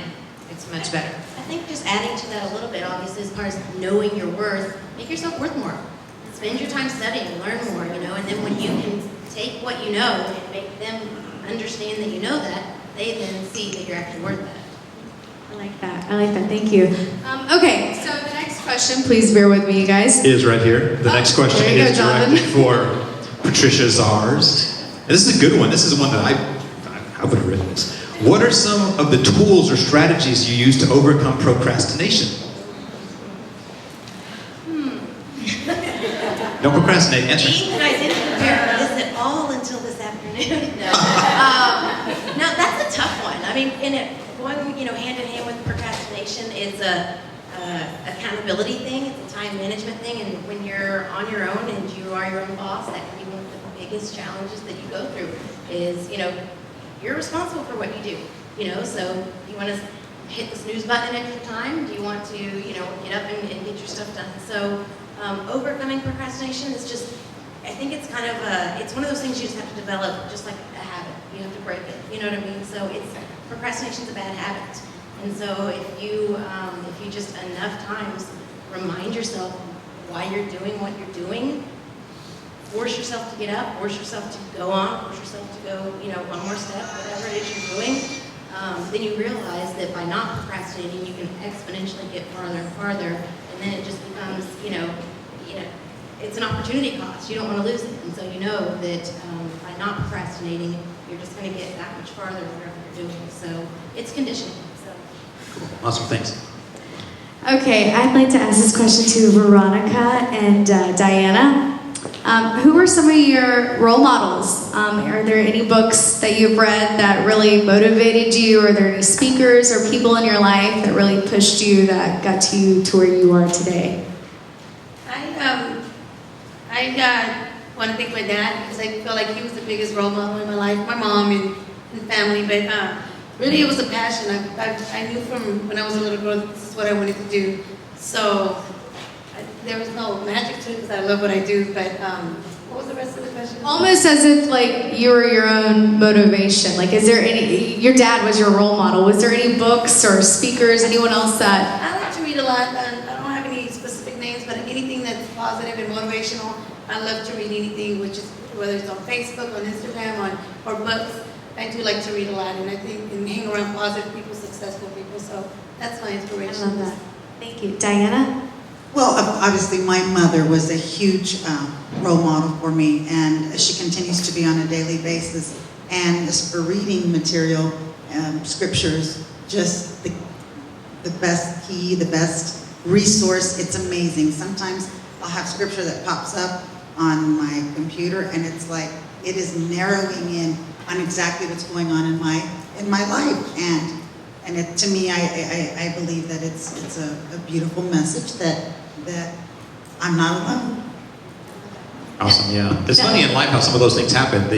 It's much better. I think just adding to that a little bit, obviously, as far as knowing your worth, make yourself worth more. Spend your time studying, learn more, and then when you can take what you know and make them understand that you know that, they then see that you're actually worth that. I like that, thank you. Okay, so the next question, please bear with me, you guys. Is right here. The next question is directed for Patricia Zars. And this is a good one. This is one that I would have written this. What are some of the tools or strategies you use to overcome procrastination? Don't procrastinate. Answer. I didn't prepare for this at all until this afternoon. No, that's a tough one. I mean, going hand in hand with procrastination is a accountability thing. It's a time management thing, and when you're on your own and you are your own boss, that can be one of the biggest challenges that you go through. Is you're responsible for what you do. So you want to hit the snooze button an extra time? Do you want to get up and get your stuff done? So overcoming procrastination is just, I think it's kind of it's one of those things you just have to develop, just like a habit. You have to break it. You know what I mean? So procrastination's a bad habit. And so if you just enough times remind yourself why you're doing what you're doing, force yourself to get up, force yourself to go on, force yourself to go, one more step, whatever it is you're doing, then you realize that by not procrastinating, you can exponentially get farther and farther, and then it just becomes, it's an opportunity cost. You don't want to lose it. And so you know that by not procrastinating, you're just going to get that much farther with whatever you're doing. So it's conditioning. So. Awesome, thanks. Okay, I'd like to ask this question to Veronica and Diana. Who are some of your role models? Are there any books that you've read that really motivated you? Are there any speakers or people in your life that really pushed you, that got you to where you are today? I want to thank my dad because I feel like he was the biggest role model in my life, my mom and family, but really it was a passion. I knew from when I was a little girl this is what I wanted to do. So there was no magic to it because I love what I do, but what was the rest of the question? Almost as if like you were your own motivation. Like, is there any, your dad was your role model. Was there any books or speakers, anyone else that? I like to read a lot. I don't have any specific names, but anything that's positive and motivational, I love to read anything, which is whether it's on Facebook, on Instagram, or books. I do like to read a lot, and I think and hang around positive people, successful people. So that's my inspiration. I love that. Thank you, Diana. Well, obviously my mother was a huge role model for me, and she continues to be on a daily basis. And as for reading material, scriptures, just the best key, the best resource. It's amazing. Sometimes I'll have scripture that pops up on my computer, and it's like it is narrowing in on exactly what's going on in my life. And it, to me, I believe that it's a beautiful message that I'm not alone. Awesome, yeah. It's funny in life how some of those things happen.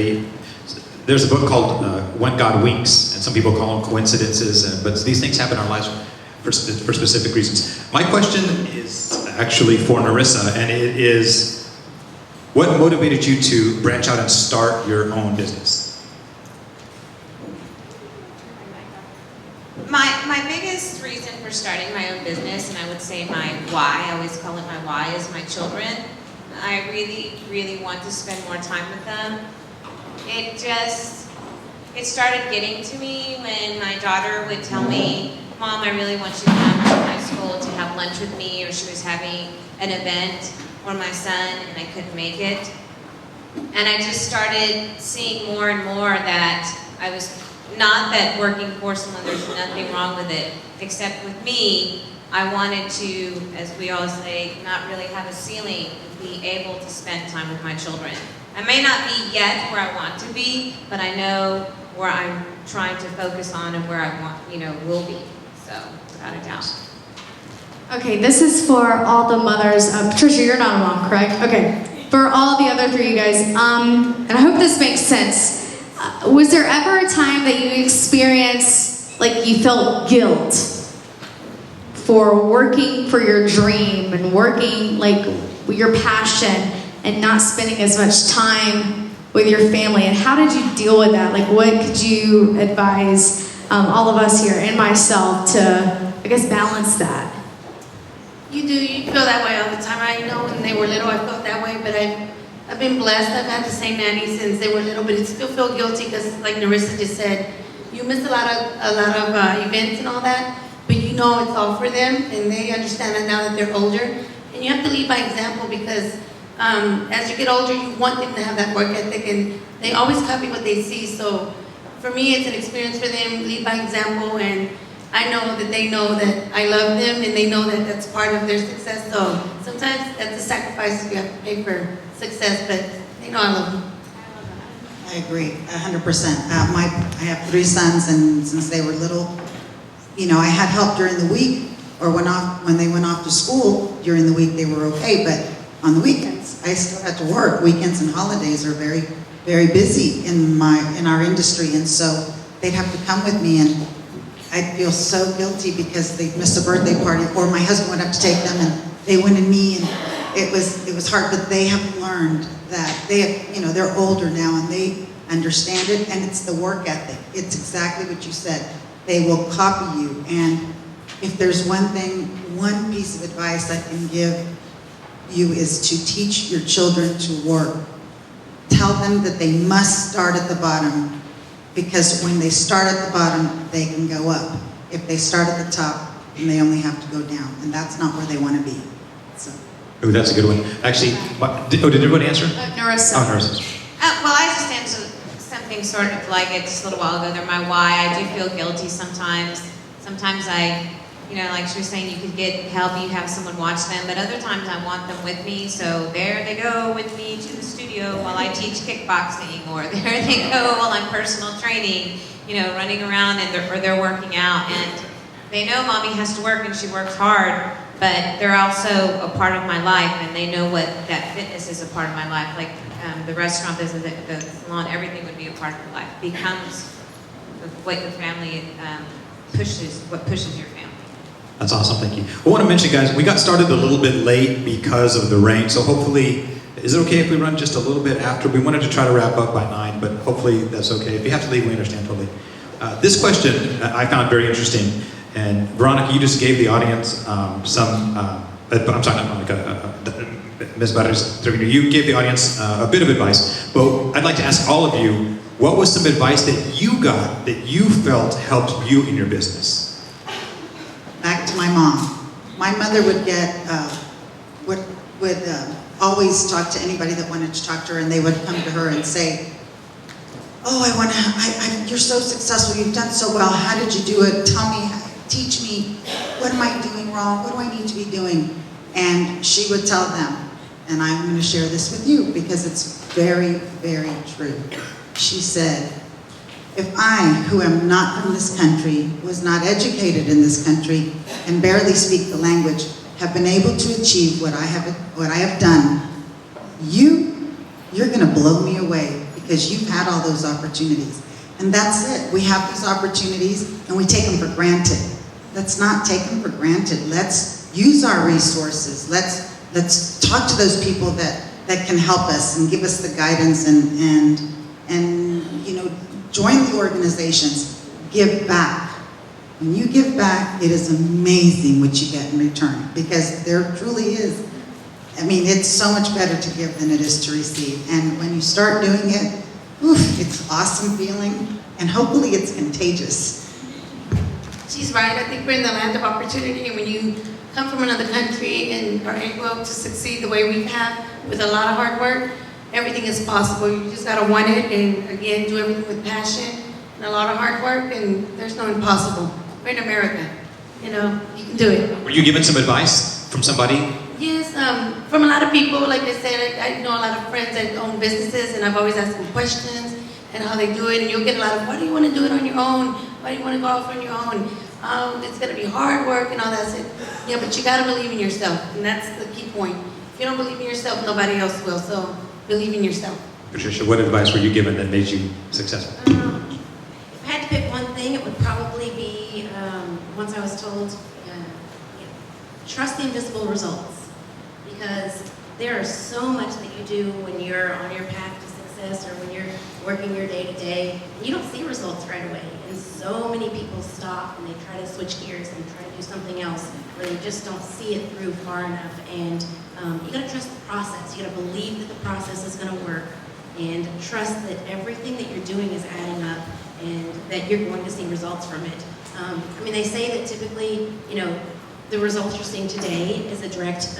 There's a book called When God Winks, and some people call them coincidences, but these things happen in our lives for specific reasons. My question is actually for Narissa, and it is, what motivated you to branch out and start your own business? My biggest reason for starting my own business, and I would say my why, I always call it my why, is my children. I really, really want to spend more time with them. It started getting to me when my daughter would tell me, Mom, I really want you to come to my school to have lunch with me, or she was having an event, or my son, and I couldn't make it. And I just started seeing more and more that I was, not that working for someone, there's nothing wrong with it, except with me, I wanted to, as we always say, not really have a ceiling, be able to spend time with my children. I may not be yet where I want to be, but I know where I'm trying to focus on and where I want, will be. So, without a doubt. Okay, this is for all the mothers. Patricia, you're not a mom, correct? Okay. For all the other three, you guys, and I hope this makes sense. Was there ever a time that you experienced, like you felt guilt for working for your dream and working like your passion and not spending as much time with your family? And how did you deal with that? Like, what could you advise all of us here and myself to, I guess, balance that? You feel that way all the time. I know when they were little, I felt that way, but I've been blessed. I've had the same nanny since they were little, but I still feel guilty because, like Narissa just said, you miss a lot of events and all that, but you know it's all for them, and they understand it now that they're older. And you have to lead by example because as you get older, you want them to have that work ethic, and they always copy what they see. So for me, it's an experience for them, lead by example, and I know that they know that I love them, and they know that that's part of their success. So sometimes that's a sacrifice you have to pay for success, but they know I love them. I agree, 100%. I have 3 sons, and since they were little, I had help during the week, or when they went off to school during the week, they were okay, but on the weekends, I still had to work. Weekends and holidays are very, very busy in our industry, and so they'd have to come with me, and I'd feel so guilty because they'd miss a birthday party, or my husband would have to take them, and they wouldn't me, and it was hard. But they have learned that they're older now, and they understand it, and it's the work ethic. It's exactly what you said. They will copy you, and if there's one piece of advice I can give you is to teach your children to work. Tell them that they must start at the bottom, because when they start at the bottom, they can go up. If they start at the top, then they only have to go down, and that's not where they want to be. So. Oh, that's a good one. Actually, did everybody answer? Narissa. Oh, Narissa. Well, I just answered something sort of like it just a little while ago. They're my why. I do feel guilty sometimes. Sometimes I, like she was saying, you could get help, you have someone watch them, but other times I want them with me. So there they go with me to the studio while I teach kickboxing, or there they go while I'm personal training, running around, or they're working out. And they know mommy has to work and she works hard, but they're also a part of my life, and they know what that fitness is a part of my life. Like the restaurant business, the salon, everything would be a part of your life. Becomes what your family what pushes your family. That's awesome, thank you. I want to mention, guys, we got started a little bit late because of the rain, so hopefully, is it okay if we run just a little bit after? We wanted to try to wrap up by 9, but hopefully that's okay. If you have to leave, we understand totally. This question I found very interesting, and Veronica, you just gave the audience I'm sorry, not Veronica, Ms. Vargos, you gave the audience a bit of advice, but I'd like to ask all of you, what was some advice that you got that you felt helped you in your business? Back to my mom. My mother would always talk to anybody that wanted to talk to her, and they would come to her and say, "Oh, you're so successful. You've done so well. How did you do it? Tell me, teach me. What am I doing wrong? What do I need to be doing?" And she would tell them, and I'm going to share this with you because it's very, very true. She said, "If I, who am not from this country, was not educated in this country, and barely speak the language, have been able to achieve what I have done, you're going to blow me away because you've had all those opportunities." And that's it. We have those opportunities and we take them for granted. Let's not take them for granted. Let's use our resources. Let's talk to those people that can help us and give us the guidance and join the organizations. Give back. When you give back, it is amazing what you get in return, because there truly is. It's so much better to give than it is to receive. And when you start doing it, it's an awesome feeling, and hopefully it's contagious. She's right. I think we're in the land of opportunity, and when you come from another country and are able to succeed the way we have with a lot of hard work, everything is possible. You just gotta want it, and again, do everything with passion and a lot of hard work, and there's no impossible. We're in America, you can do it. Were you given some advice from somebody? Yes, from a lot of people. Like I said, I know a lot of friends that own businesses, and I've always asked them questions and how they do it, and you'll get a lot of, why do you want to do it on your own? Why do you want to go off on your own? It's going to be hard work and all that. I said, yeah, but you got to believe in yourself, and that's the key point. If you don't believe in yourself, nobody else will, so believe in yourself. Patricia, what advice were you given that made you successful? If I had to pick one thing, it would probably be, once I was told, trust the invisible results. Because there is so much that you do when you're on your path to success, or when you're working your day-to-day, and you don't see results right away. And so many people stop and they try to switch gears and try to do something else, where they just don't see it through far enough. And you gotta trust the process. You gotta believe that the process is gonna work, and trust that everything that you're doing is adding up, and that you're going to see results from it. They say that typically, the results you're seeing today is a direct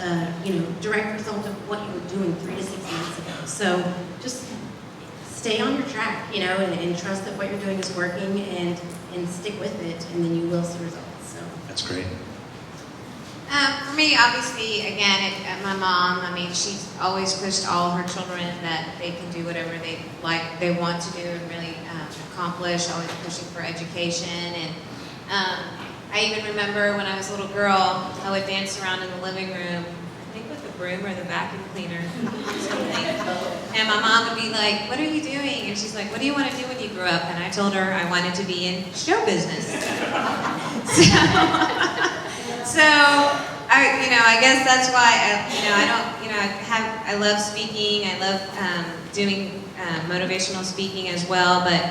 result of what you were doing 3 to 6 months ago. So just stay on your track, and trust that what you're doing is working, and stick with it, and then you will see results. So that's great. For me, obviously, again, my mom, she's always pushed all her children that they can do whatever they want to do and really accomplish, always pushing for education. And I even remember when I was a little girl, I would dance around in the living room, I think with the broom or the vacuum cleaner or something. And my mom would be like, "What are you doing?" And she's like, "What do you want to do when you grow up?" And I told her I wanted to be in show business. So I guess that's why I love speaking. I love doing motivational speaking as well. But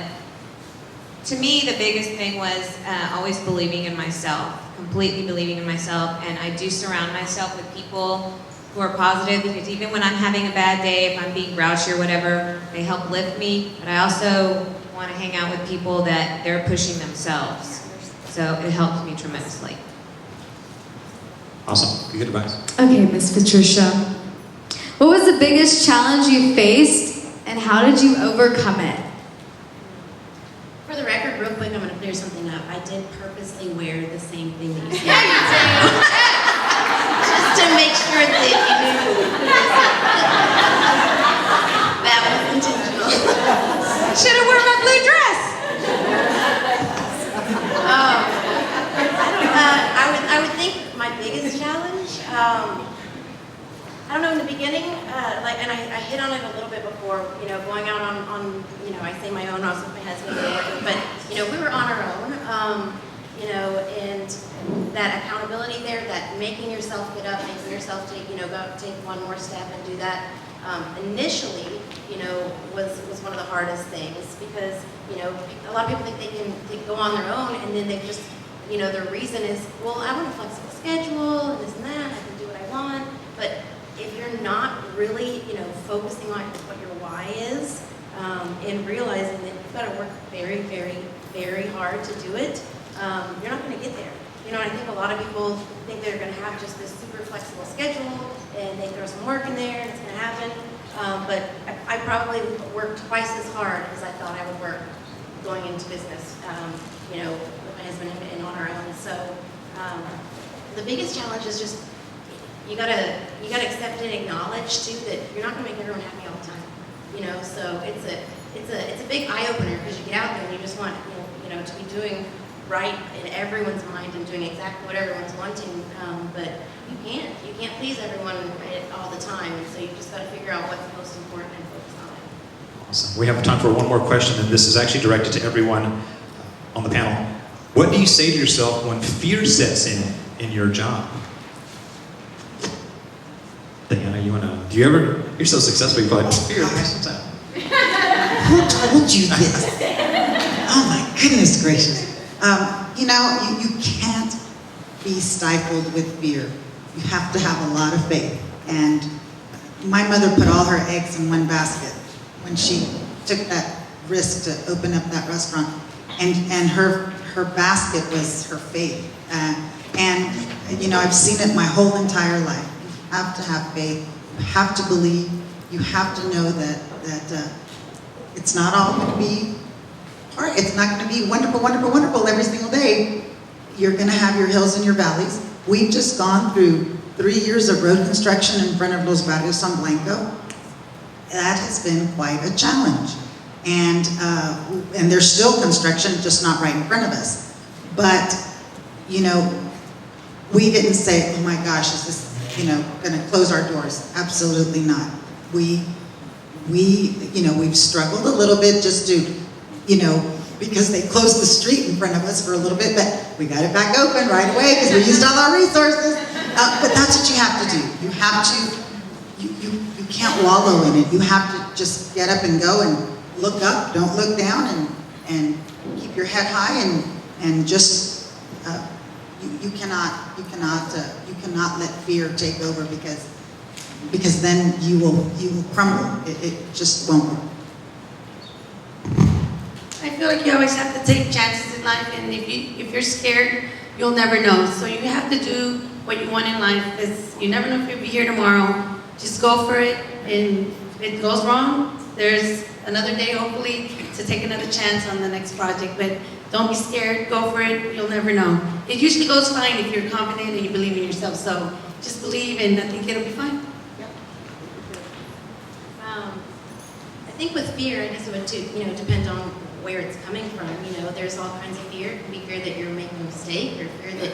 to me, the biggest thing was always believing in myself, completely believing in myself. And I do surround myself with people who are positive, because even when I'm having a bad day, if I'm being grouchy or whatever, they help lift me. But I also want to hang out with people that they're pushing themselves. So it helps me tremendously. Awesome. Good advice. Okay, Miss Patricia. What was the biggest challenge you faced and how did you overcome it? For the record, real quick, I'm going to clear something up. I did purposely wear the same thing that you said. Just to make sure that you knew. That was intentional. Should have worn my blue dress. I would think my biggest challenge, I don't know, in the beginning, and I hit on it a little bit before, going out on I say my own, I was with my husband, but, we were on our own, and that accountability there, that making yourself get up, making yourself take, go take one more step and do that, initially, was one of the hardest things because, a lot of people think they can go on their own and then they just, their reason is, well, I want a flexible schedule and this and that, I can do what I want, but if you're not really, focusing on what your why is, and realizing that you've got to work very, very, very hard to do it, you're not going to get there. I think a lot of people think they're going to have just this super flexible schedule, and they throw some work in there, and it's going to happen. But I probably worked twice as hard as I thought I would work going into business, with my husband and on our own. So the biggest challenge is just you gotta accept and acknowledge too that you're not gonna make everyone happy all the time. So it's a big eye opener because you get out there and you just want to be doing right in everyone's mind and doing exactly what everyone's wanting. But you can't please everyone all the time, and so you just got to figure out what's most important and focus on it. Awesome. We have time for one more question, and this is actually directed to everyone on the panel. What do you say to yourself when fear sets in your job? Diana, you're so successful, you probably fear most of the time. Who told you this? Oh my goodness gracious. You can't be stifled with fear. You have to have a lot of faith. And my mother put all her eggs in one basket when she took that risk to open up that restaurant. And her basket was her faith. I've seen it my whole entire life. You have to have faith. You have to believe. You have to know that it's not all going to be hard. It's not going to be wonderful, wonderful, wonderful every single day. You're going to have your hills and your valleys. We've just gone through 3 years of road construction in front of Los Barrios San Blanco. That has been quite a challenge. And there's still construction, just not right in front of us. But, we didn't say, oh my gosh, is this, going to close our doors? Absolutely not. We've struggled a little bit just to, because they closed the street in front of us for a little bit, but we got it back open right away because we used all our resources. But that's what you have to do. You have to, you can't wallow in it. You have to just get up and go and look up, don't look down, and keep your head high and just, you cannot let fear take over because then you will crumble. It just won't work. I feel like you always have to take chances in life, and if you're scared, you'll never know. So you have to do what you want in life, because you never know if you'll be here tomorrow. Just go for it, and if it goes wrong, there's another day, hopefully, to take another chance on the next project. But don't be scared, go for it, you'll never know. It usually goes fine if you're confident and you believe in yourself, so just believe and I think it'll be fine. I think with fear, I guess it would depend on where it's coming from. There's all kinds of fear. It can be fear that you're making a mistake, or fear that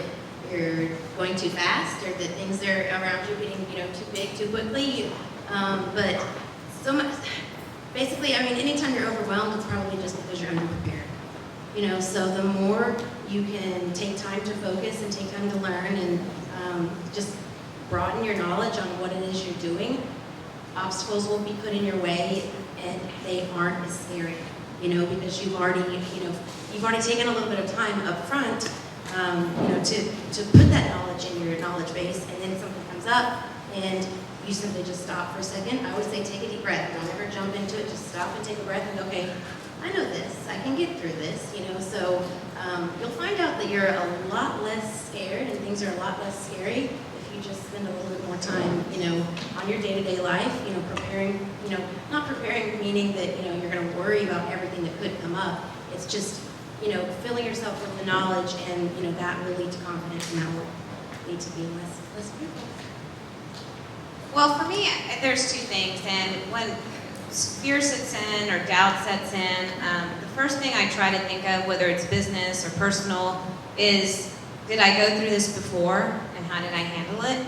you're going too fast, or that things are around you getting too big too quickly. But so much, basically, anytime you're overwhelmed, it's probably just because you're underprepared. So the more you can take time to focus and take time to learn and just broaden your knowledge on what it is you're doing, obstacles will be put in your way, and they aren't as scary, because you've already taken a little bit of time up front, to put that knowledge in your knowledge base, and then something comes up, and you simply just stop for a second. I always say take a deep breath. Don't ever jump into it. Just stop and take a breath and go, okay, I know this. I can get through this, So you'll find out that you're a lot less scared, and things are a lot less scary if you just spend a little bit more time, on your day-to-day life, preparing, not preparing meaning that, you're going to worry about everything that could come up. It's just, filling yourself with the knowledge, and, that will lead to confidence, and that will lead to being less fearful. Well, for me, there's two things, and when fear sets in or doubt sets in, the first thing I try to think of, whether it's business or personal, is did I go through this before, and how did I handle it?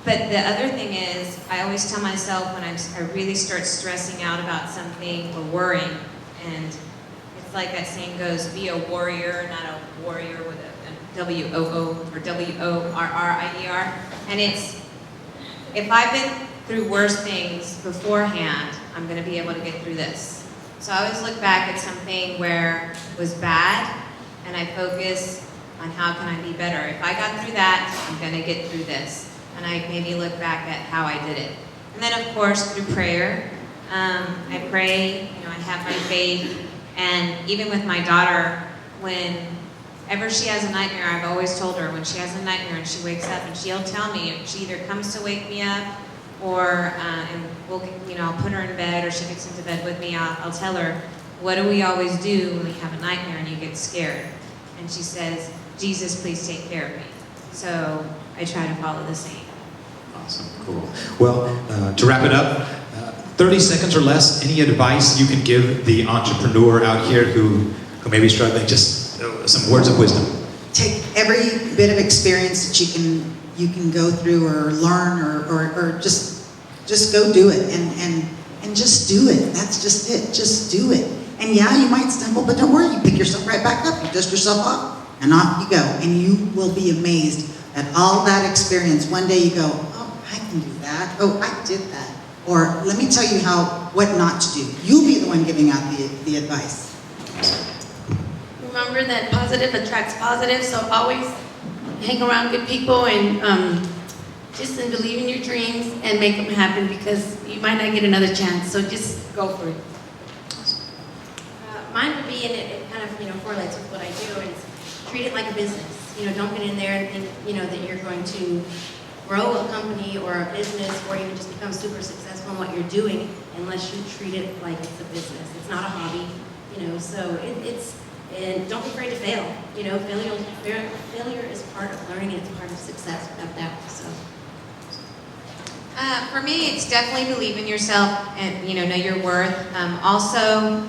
But the other thing is, I always tell myself when I really start stressing out about something or worrying, and it's like that saying goes, be a warrior, not a warrior with a W-O-O or W-O-R-R-I-E-R. And it's, if I've been through worse things beforehand, I'm going to be able to get through this. So I always look back at something where it was bad, and I focus on how can I be better. If I got through that, I'm going to get through this. And I maybe look back at how I did it. And then, of course, through prayer, I pray, I have my faith. And even with my daughter, whenever she has a nightmare, I've always told her when she has a nightmare and she wakes up, and she'll tell me, she either comes to wake me up, or and we'll, I'll put her in bed, or she gets into bed with me. I'll tell her, what do we always do when we have a nightmare and you get scared? And she says, Jesus, please take care of me. So I try to follow the same. Awesome, cool. Well, to wrap it up, 30 seconds or less, any advice you can give the entrepreneur out here who may be struggling, just some words of wisdom. Take every bit of experience that you can go through or learn or just go do it and just do it. That's just it. Just do it. And yeah, you might stumble, but don't worry, you pick yourself right back up, you dust yourself off, and off you go. And you will be amazed at all that experience. One day you go, oh, I can do that. Oh, I did that. Or let me tell you what not to do. You'll be the one giving out the advice. Remember that positive attracts positive, so always hang around good people and just believe in your dreams and make them happen, because you might not get another chance, so just go for it. Mine would be, and it kind of, correlates with what I do, is treat it like a business. Don't get in there and think, that you're going to grow a company or a business or even just become super successful in what you're doing unless you treat it like it's a business. It's not a hobby, so and don't be afraid to fail. Failure is part of learning, and it's part of success without doubt, so. For me, it's definitely believe in yourself and, know your worth. Also,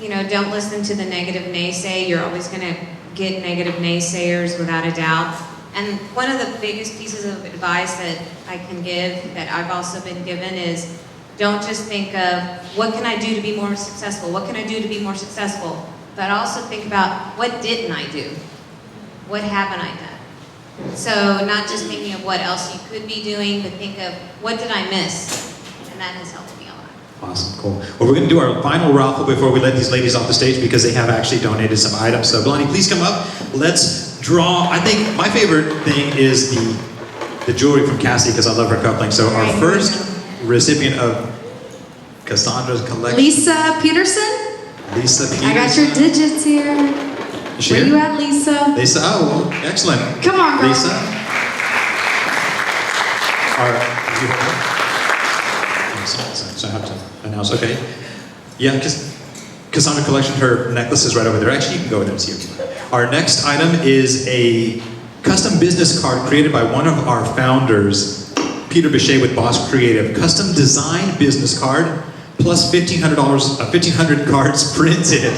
don't listen to the negative naysay. You're always going to get negative naysayers without a doubt. And one of the biggest pieces of advice that I can give, that I've also been given, is don't just think of, what can I do to be more successful? What can I do to be more successful? But also think about, what didn't I do? What haven't I done? So not just thinking of what else you could be doing, but think of, what did I miss? And that has helped me a lot. Awesome, cool. Well, we're going to do our final raffle before we let these ladies off the stage, because they have actually donated some items. So, Blondie, please come up. Let's draw. I think my favorite thing is the jewelry from Cassie, because I love her coupling. So our first recipient of Cassandra's collection. Lisa Peterson? Lisa Peterson. I got your digits here. Where you at, Lisa? Lisa, oh, excellent. Come on, girl. Lisa. So I have to announce, okay. Yeah, because Cassandra Collection, her necklace is right over there. Actually, you can go over there and see it. Our next item is a custom business card created by one of our founders, Peter Bichet with Boss Creative. Custom designed business card, plus $1,500, 1,500 cards printed.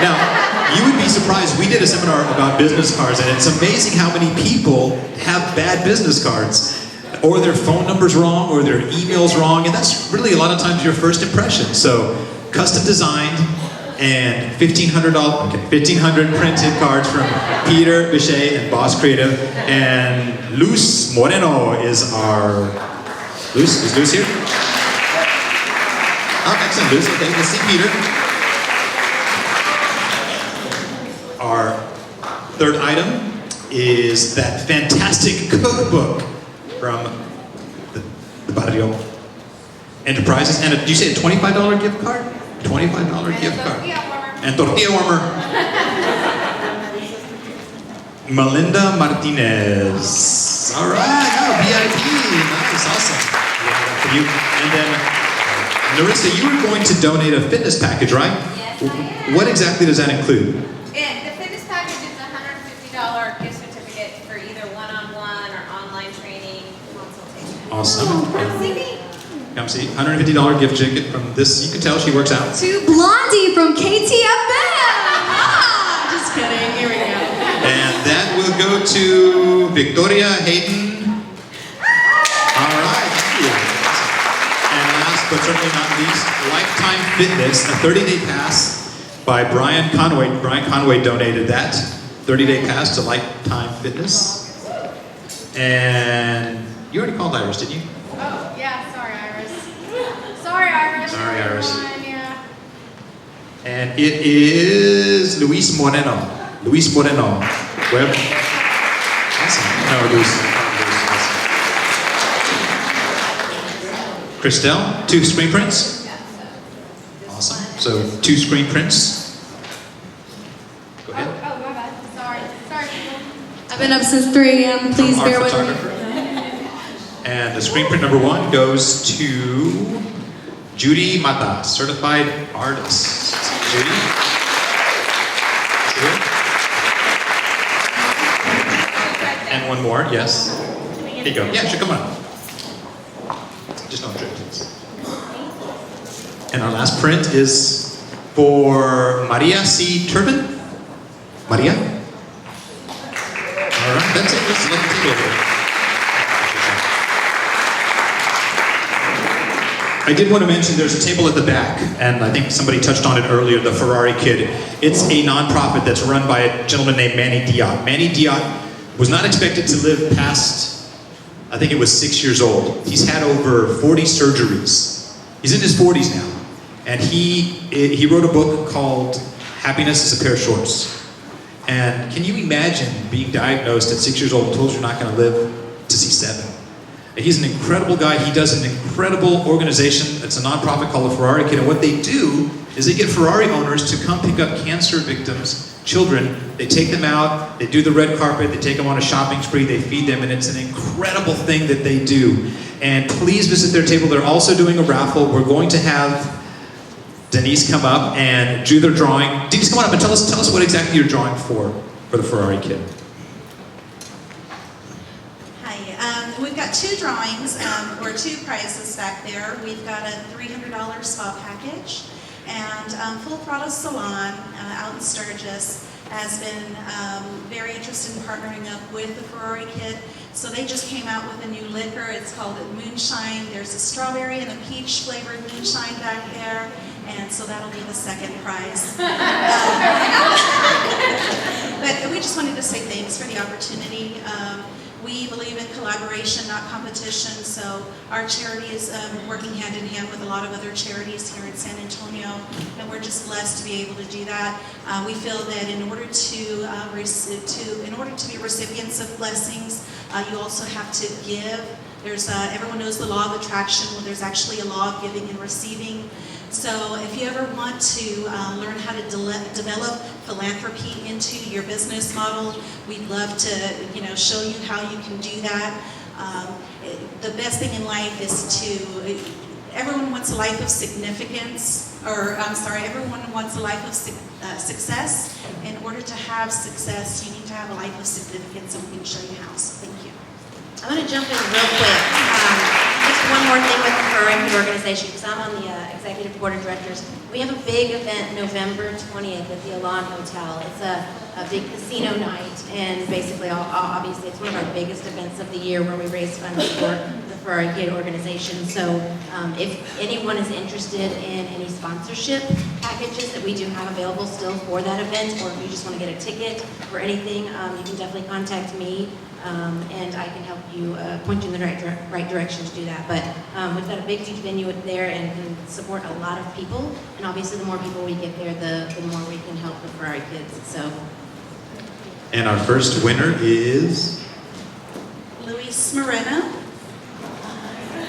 Now, you would be surprised. We did a seminar about business cards, and it's amazing how many people have bad business cards, or their phone number's wrong, or their email's wrong, and that's really a lot of times your first impression. So, custom designed and $1,500 printed cards from Peter Bichet and Boss Creative, and Luz Moreno is our Luz. Is Luz here? Oh, excellent, Luz. Okay, let's see Peter. Our third item is that fantastic cookbook from the Barrio Enterprises. And did you say a $25 gift card? $25 gift card. And tortilla warmer. Melinda Martinez. All right, oh, VIP. Nice, awesome. Yeah, for you. And then, Narissa, you were going to donate a fitness package, right? Yes, I am. What exactly does that include? The fitness package is a $150 gift certificate for either one-on-one or online training consultation. Awesome. Come see me. Come see, $150 gift ticket from this. You can tell she works out. To Blondie from KTFM. Just kidding. Here we go. And that will go to Victoria Hayden. All right, thank you. And last but certainly not least, Lifetime Fitness, a 30-day pass by Brian Conway. Brian Conway donated that 30-day pass to Lifetime Fitness. And you already called Iris, didn't you? Oh, yeah, sorry, Iris. Sorry, Iris. Sorry, Iris. Yeah. And it is Luis Moreno. Luis Moreno. Web. Awesome. No, Luis. Christelle, 2 screen prints. Awesome. So 2 screen prints. Go ahead. Oh, my bad. Sorry. Sorry, people. I've been up since 3 a.m. Please Our bear with me. photographer. And the screen print number 1 goes to Judy Mata, certified artist. Judy. Here. And one more, yes. Here you go. Yeah, sure, come on. Just don't trip, please. And our last print is for Maria C. Turbin. Maria? All right, that's it. Let's look at the table. I did want to mention there's a table at the back, and I think somebody touched on it earlier, the Ferrari Kid. It's a nonprofit that's run by a gentleman named Manny Diot. Manny Diot was not expected to live past, I think it was 6 years old. He's had over 40 surgeries. He's in his 40s now. And he wrote a book called Happiness is a Pair of Shorts. And can you imagine being diagnosed at 6 years old and told you're not going to live to see 7? He's an incredible guy. He does an incredible organization. It's a nonprofit called the Ferrari Kid. And what they do is they get Ferrari owners to come pick up cancer victims, children. They take them out, they do the red carpet, they take them on a shopping spree, they feed them, and it's an incredible thing that they do. And please visit their table. They're also doing a raffle. We're going to have Denise come up and do their drawing. Denise, come on up and tell us what exactly you're drawing for the Ferrari Kid. We've got 2 drawings, or 2 prizes back there. We've got a $300 spa package, and Full Throttle Salon out in Sturgis has been very interested in partnering up with the Ferrari Kid. So they just came out with a new liquor. It's called Moonshine. There's a strawberry and a peach flavored moonshine back there, and so that'll be the second prize. But we just wanted to say thanks for the opportunity. We believe in collaboration, not competition, so our charity is working hand in hand with a lot of other charities here in San Antonio, and we're just blessed to be able to do that. We feel that in order to be recipients of blessings, you also have to give. There's everyone knows the law of attraction. Well, there's actually a law of giving and receiving. So if you ever want to learn how to develop philanthropy into your business model, we'd love to show you how you can do that. The best thing in life is everyone wants a life of significance, everyone wants a life of success. In order to have success, you need to have a life of significance, and we can show you how. So thank you. I'm going to jump in real quick. Just one more thing with the Ferrari Kid organization, because I'm on the executive board of directors. We have a big event November 20th at the Elan Hotel. It's a big casino night, and basically, obviously, it's one of our biggest events of the year where we raise funds for the Ferrari Kid organization. So if anyone is interested in any sponsorship packages that we do have available still for that event, or if you just want to get a ticket or anything, you can definitely contact me. And I can help you point you in the right direction to do that. But we've got a big, huge venue there and can support a lot of people. And obviously, the more people we get there, the more we can help the Ferrari Kids. So. And our first winner is Luis Moreno.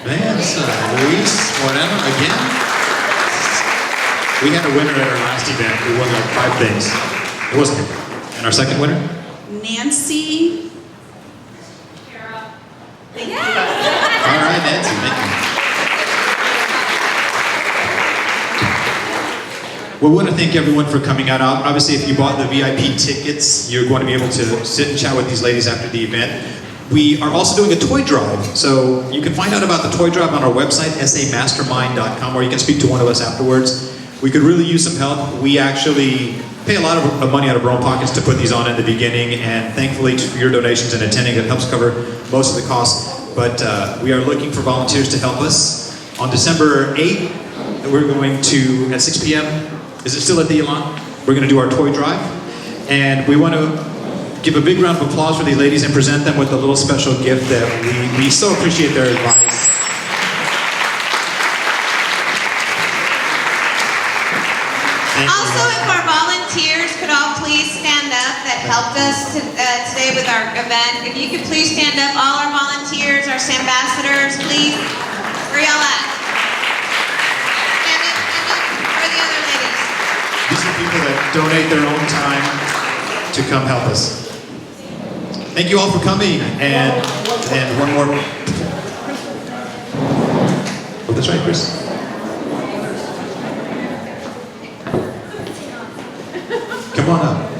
That's Luis Moreno again. We had a winner at our last event. We won like 5 things. It wasn't him. And our second winner? Nancy. Thank you. All right, Nancy, thank you. Well, we want to thank everyone for coming out. Obviously, if you bought the VIP tickets, you're going to be able to sit and chat with these ladies after the event. We are also doing a toy drive, so you can find out about the toy drive on our website, samastermind.com, or you can speak to one of us afterwards. We could really use some help. We actually pay a lot of money out of our own pockets to put these on in the beginning, and thankfully for your donations and attending, it helps cover most of the costs. But we are looking for volunteers to help us. On December 8th, we're going to, at 6 p.m., is it still at the Elan? We're going to do our toy drive, and we want to give a big round of applause for these ladies and present them with a little special gift that we so appreciate their advice. Also, if our volunteers could all please stand up that helped us today with our event. If you could please stand up, all our volunteers, our ambassadors, please. Where y'all at? Stand up, where are the other ladies? These are people that donate their own time to come help us. Thank you all for coming, and one more. Oh, that's right, Chris. Come on up.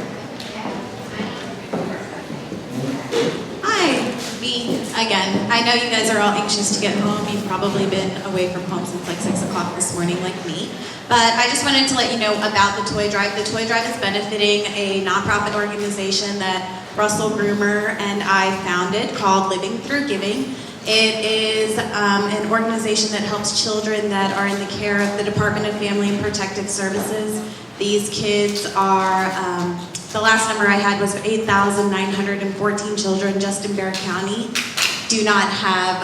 Hi, me again. I know you guys are all anxious to get home. You've probably been away from home since like 6 o'clock this morning like me. But I just wanted to let you know about the toy drive. The toy drive is benefiting a nonprofit organization that Russell Groomer and I founded called Living Through Giving. It is an organization that helps children that are in the care of the Department of Family and Protective Services. These kids are, the last number I had was 8,914 children just in Bexar County do not have,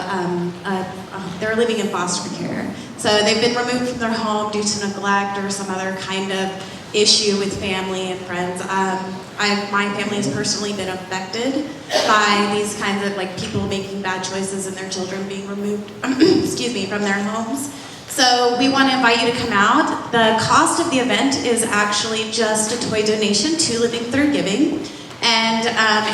they're living in foster care. So they've been removed from their home due to neglect or some other kind of issue with family and friends. My family has personally been affected by these kinds of like people making bad choices and their children being removed excuse me, from their homes. So we want to invite you to come out. The cost of the event is actually just a toy donation to Living Through Giving. And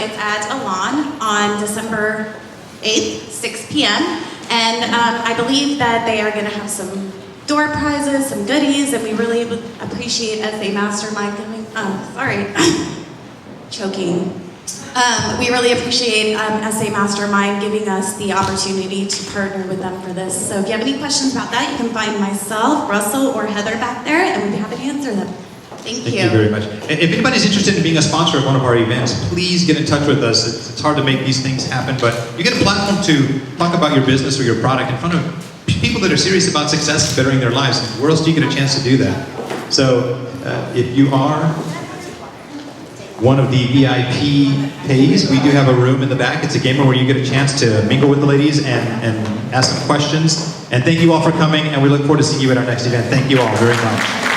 it's at Elan on December 8th, 6 p.m. And I believe that they are going to have some door prizes, some goodies, and we really would appreciate as a mastermind giving, choking. We really appreciate SA Mastermind giving us the opportunity to partner with them for this. So if you have any questions about that, you can find myself, Russell, or Heather back there, and we'd be happy to answer them. Thank you. Thank you very much. If anybody's interested in being a sponsor of one of our events, please get in touch with us. It's hard to make these things happen, but you get a platform to talk about your business or your product in front of people that are serious about success and bettering their lives. Where else do you get a chance to do that? So if you are one of the VIP pays, we do have a room in the back. It's a game where you get a chance to mingle with the ladies and ask some questions. And thank you all for coming, and we look forward to seeing you at our next event. Thank you all very much.